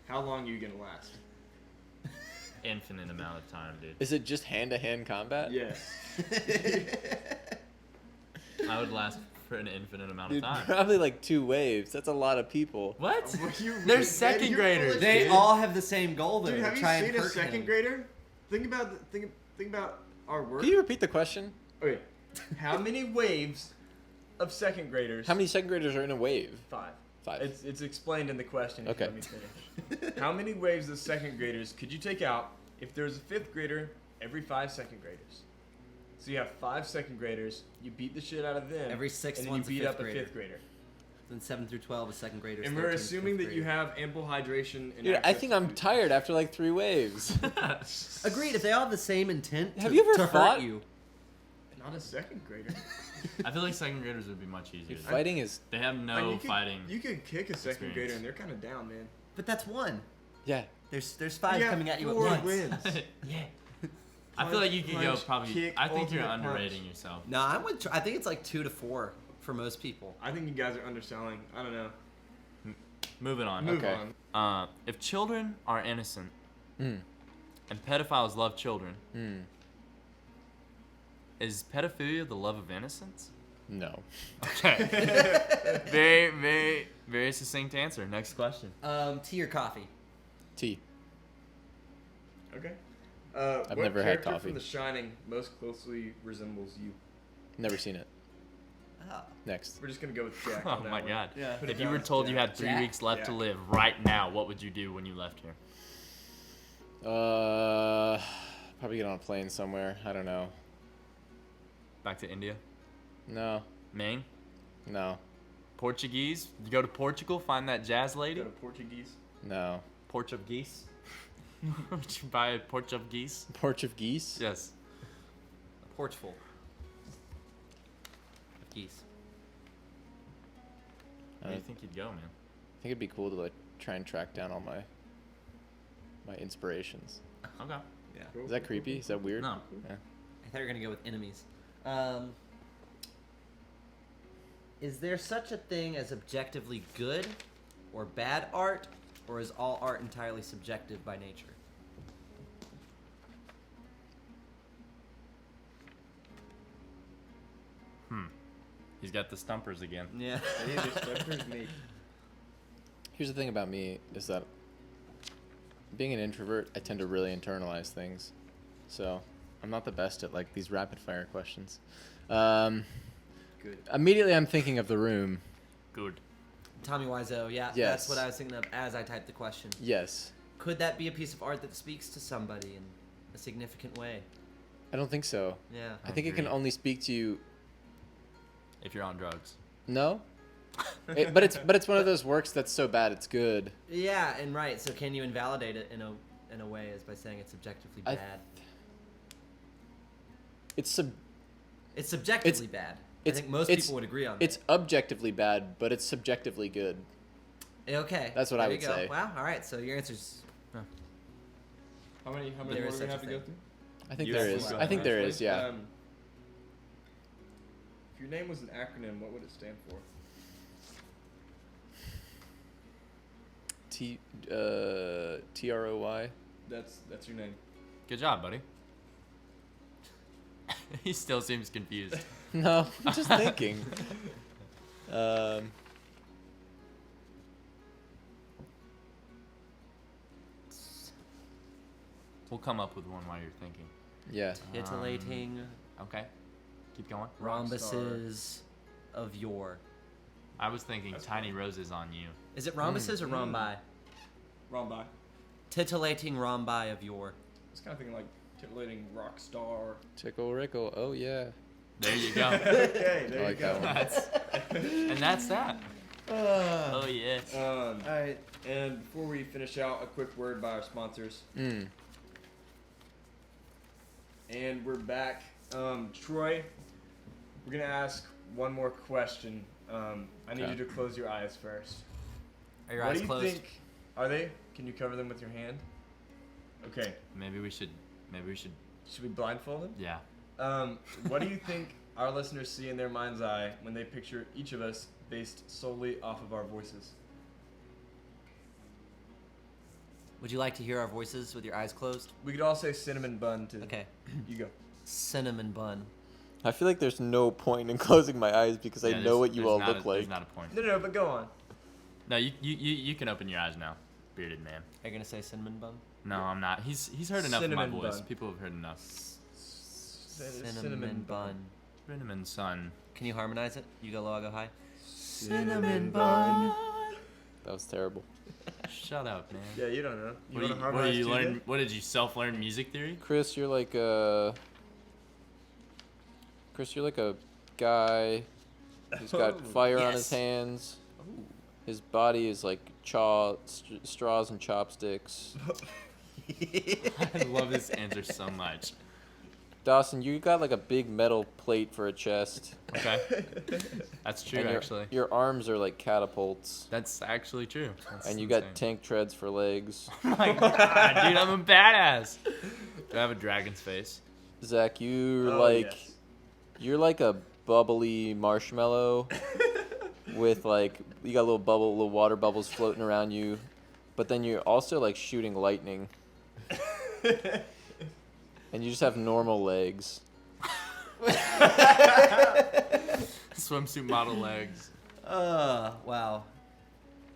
How long are you gonna last? Infinite amount of time, dude. Is it just hand-to-hand combat? Yes. I would last for an infinite amount of Dude, time. probably like 2 waves. That's a lot of people. What? What you- They're man, second you're graders. full of They shit. all have the same goal though. Dude, to have you try and seen a hurt second him. grader? Think about our work. Can you repeat the question? Okay. How many waves of second graders? How many second graders are in a wave? 5. 5. It's explained in the question. If Okay. you let me finish. How many waves of second graders could you take out if there was a fifth grader every 5 second graders? So you have 5 second graders. You beat the shit out of them. Every sixth and then one's a you beat fifth up grader. a fifth grader. Then 7 through 12 is second graders. And we're 13 is assuming fifth that you grader. have ample hydration and Dude, I access think to I'm food. tired after like 3 waves. Agreed. If they all have the same intent, Have to, you ever to fought? hurt you, Not a second grader. I feel like second graders would be much easier. Dude, fighting is They have Like, no you could- fighting. You could kick a second experience. grader and they're kind of down, man. but that's one. yeah. There's 5 You have coming at you at 4 once. wins. Yeah. I feel like you could go Punch, probably. kick, I think you're ultimate punch. underrating yourself. No, I'm with. I think it's like 2 to 4 for most people. I think you guys are underselling. I don't know. Moving on. Move Okay. on. If children are innocent Mm. and pedophiles love children, Mm. is pedophilia the love of innocence? No. Okay. Very, very, very succinct answer. Next question. Tea or coffee? T. Okay. I've what never had character coffee. from The Shining most closely resembles you? Never seen it. Oh. Next. We're just gonna go with Jack. Oh on that my one. god. Yeah. Put it If you down were as told you Jack. had 3 Jack? weeks left to Yeah. live right now, what would you do when you left here? Probably get on a plane somewhere. I don't know. Back to India? No. Maine? No. Portuguese? You go to Portugal, find that jazz lady? Go to Portuguese. No. Portuguese? Would you buy a Portuguese? Porch of geese? Yes. A porch full of geese. Where do you think you'd go, man? I think it'd be cool to like try and track down all my inspirations. Okay. Yeah. Is that creepy? Is that weird? No. Yeah. I thought you were gonna go with enemies. Is there such a thing as objectively good or bad art, or is all art entirely subjective by nature? He's got the stumpers again. Yeah. Hey, this pepper's me. Here's the thing about me is that being an introvert, I tend to really internalize things. So I'm not the best at like these rapid fire questions. Good. Immediately I'm thinking of The Room. Good. Tommy Wiseau, yeah, Yes. that's what I was thinking of as I typed the question. Yes. Could that be a piece of art that speaks to somebody in a significant way? I don't think so. Yeah. I think it can Agreed. only speak to you. If you're on drugs. No. But it's one of those works that's so bad it's good. Yeah, and right. So can you invalidate it in a in a way is by saying it's subjectively I- bad. It's It's subjectively bad. I think most people would agree on that. It's objectively bad, but it's subjectively good. Okay. That's what there I you would go. say. Wow. All right. So your answer's. How many There more is do we such a have to go thing. through? I think You there have is. to go I think there eventually. is. Yeah. If your name was an acronym, what would it stand for? TROY. That's your name. Good job, buddy. He still seems confused. No, I'm just thinking. We'll come up with one while you're thinking. Yeah. Titillating Okay. Keep going. rhombuses of yore. I was thinking tiny roses on you. Is it rhombuses or rhombi? Wrong by. Titillating rhombi of yore. I was kind of thinking like titillating rock star. Tickle Rickle. Oh yeah. There you go. Okay, I there like you go. that one. And that's that. Oh yeah. All right, and before we finish out, a quick word by our sponsors. And we're back. Troy, we're gonna ask one more question. I need Okay. you to close your eyes first. Are your What eyes do you closed? think? Are they? Can you cover them with your hand? Okay. Maybe we should. Should we blindfold them? Yeah. What do you think our listeners see in their mind's eye when they picture each of us based solely off of our voices? Would you like to hear our voices with your eyes closed? We could all say cinnamon bun too. Okay. You go. Cinnamon bun. I feel like there's no point in closing my eyes because I Yeah, know what there's you all not look There's like. not a point. No, but go on. No, you can open your eyes now, bearded man. Are you gonna say cinnamon bun? No, I'm not. He's heard enough of my Cinnamon voice. bun. People have heard enough. Cinnamon bun. Cinnamon sun. Can you harmonize it? You go low, I go high. Cinnamon bun. That was terrible. Shut up, man. Yeah, you don't know. What, wanna do you harmonize too, learn? then? What did you self-learn music theory? Chris, you're like a guy who's got fire on his yes. hands. Ooh. His body is like straws and chopsticks. I love this answer so much. Dawson, you got like a big metal plate for a chest. Okay, that's true and actually. Your arms are like catapults. That's actually true. That's And you insane. got tank treads for legs. Oh my god, dude, I'm a badass. Do I have a dragon's face? Zach, you're Oh, yes. you're like a bubbly marshmallow with like you got little water bubbles floating around you, but then you're also like shooting lightning. And you just have normal legs. Swimsuit model legs. Wow.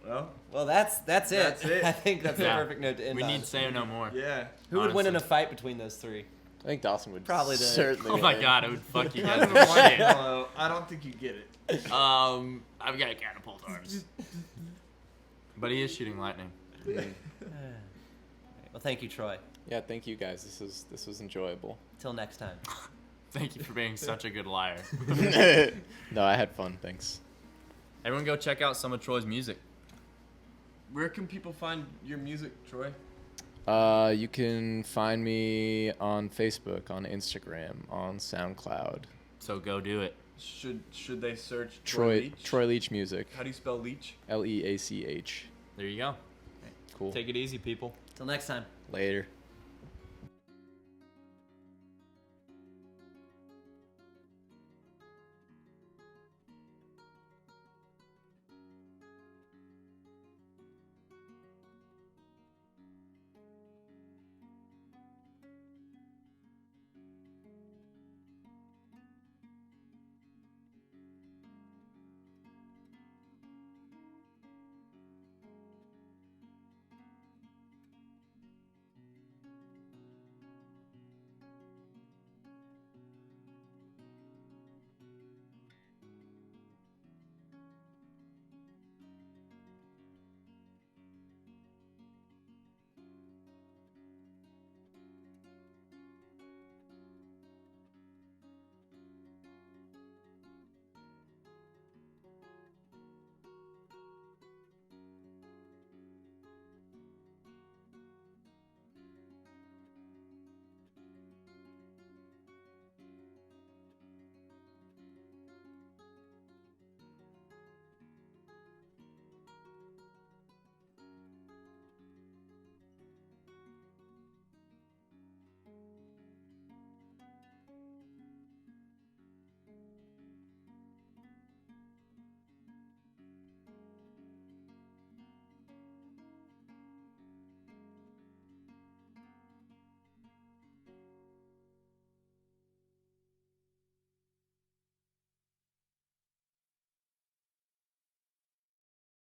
Well, That's it. That's it. I think that's Yeah. the perfect note to end We on. need say no more. yeah. Who would win in a honestly. fight between those three? I think Dawson would Probably the- certainly. Oh my win. god, I would fuck you I guys don't, to shit. know. I don't think you get it. I've got catapult arms. But he is shooting lightning. Well, thank you, Troy. Yeah, thank you guys. This was enjoyable. Till next time. Thank you for being such a good liar. No, I had fun. Thanks. Everyone go check out some of Troy's music. Where can people find your music, Troy? You can find me on Facebook, on Instagram, on SoundCloud. So go do it. Should they search Troy Leach? Leach Music. How do you spell Leach? Leach. There you go. Cool. Take it easy, people. Till next time. Later.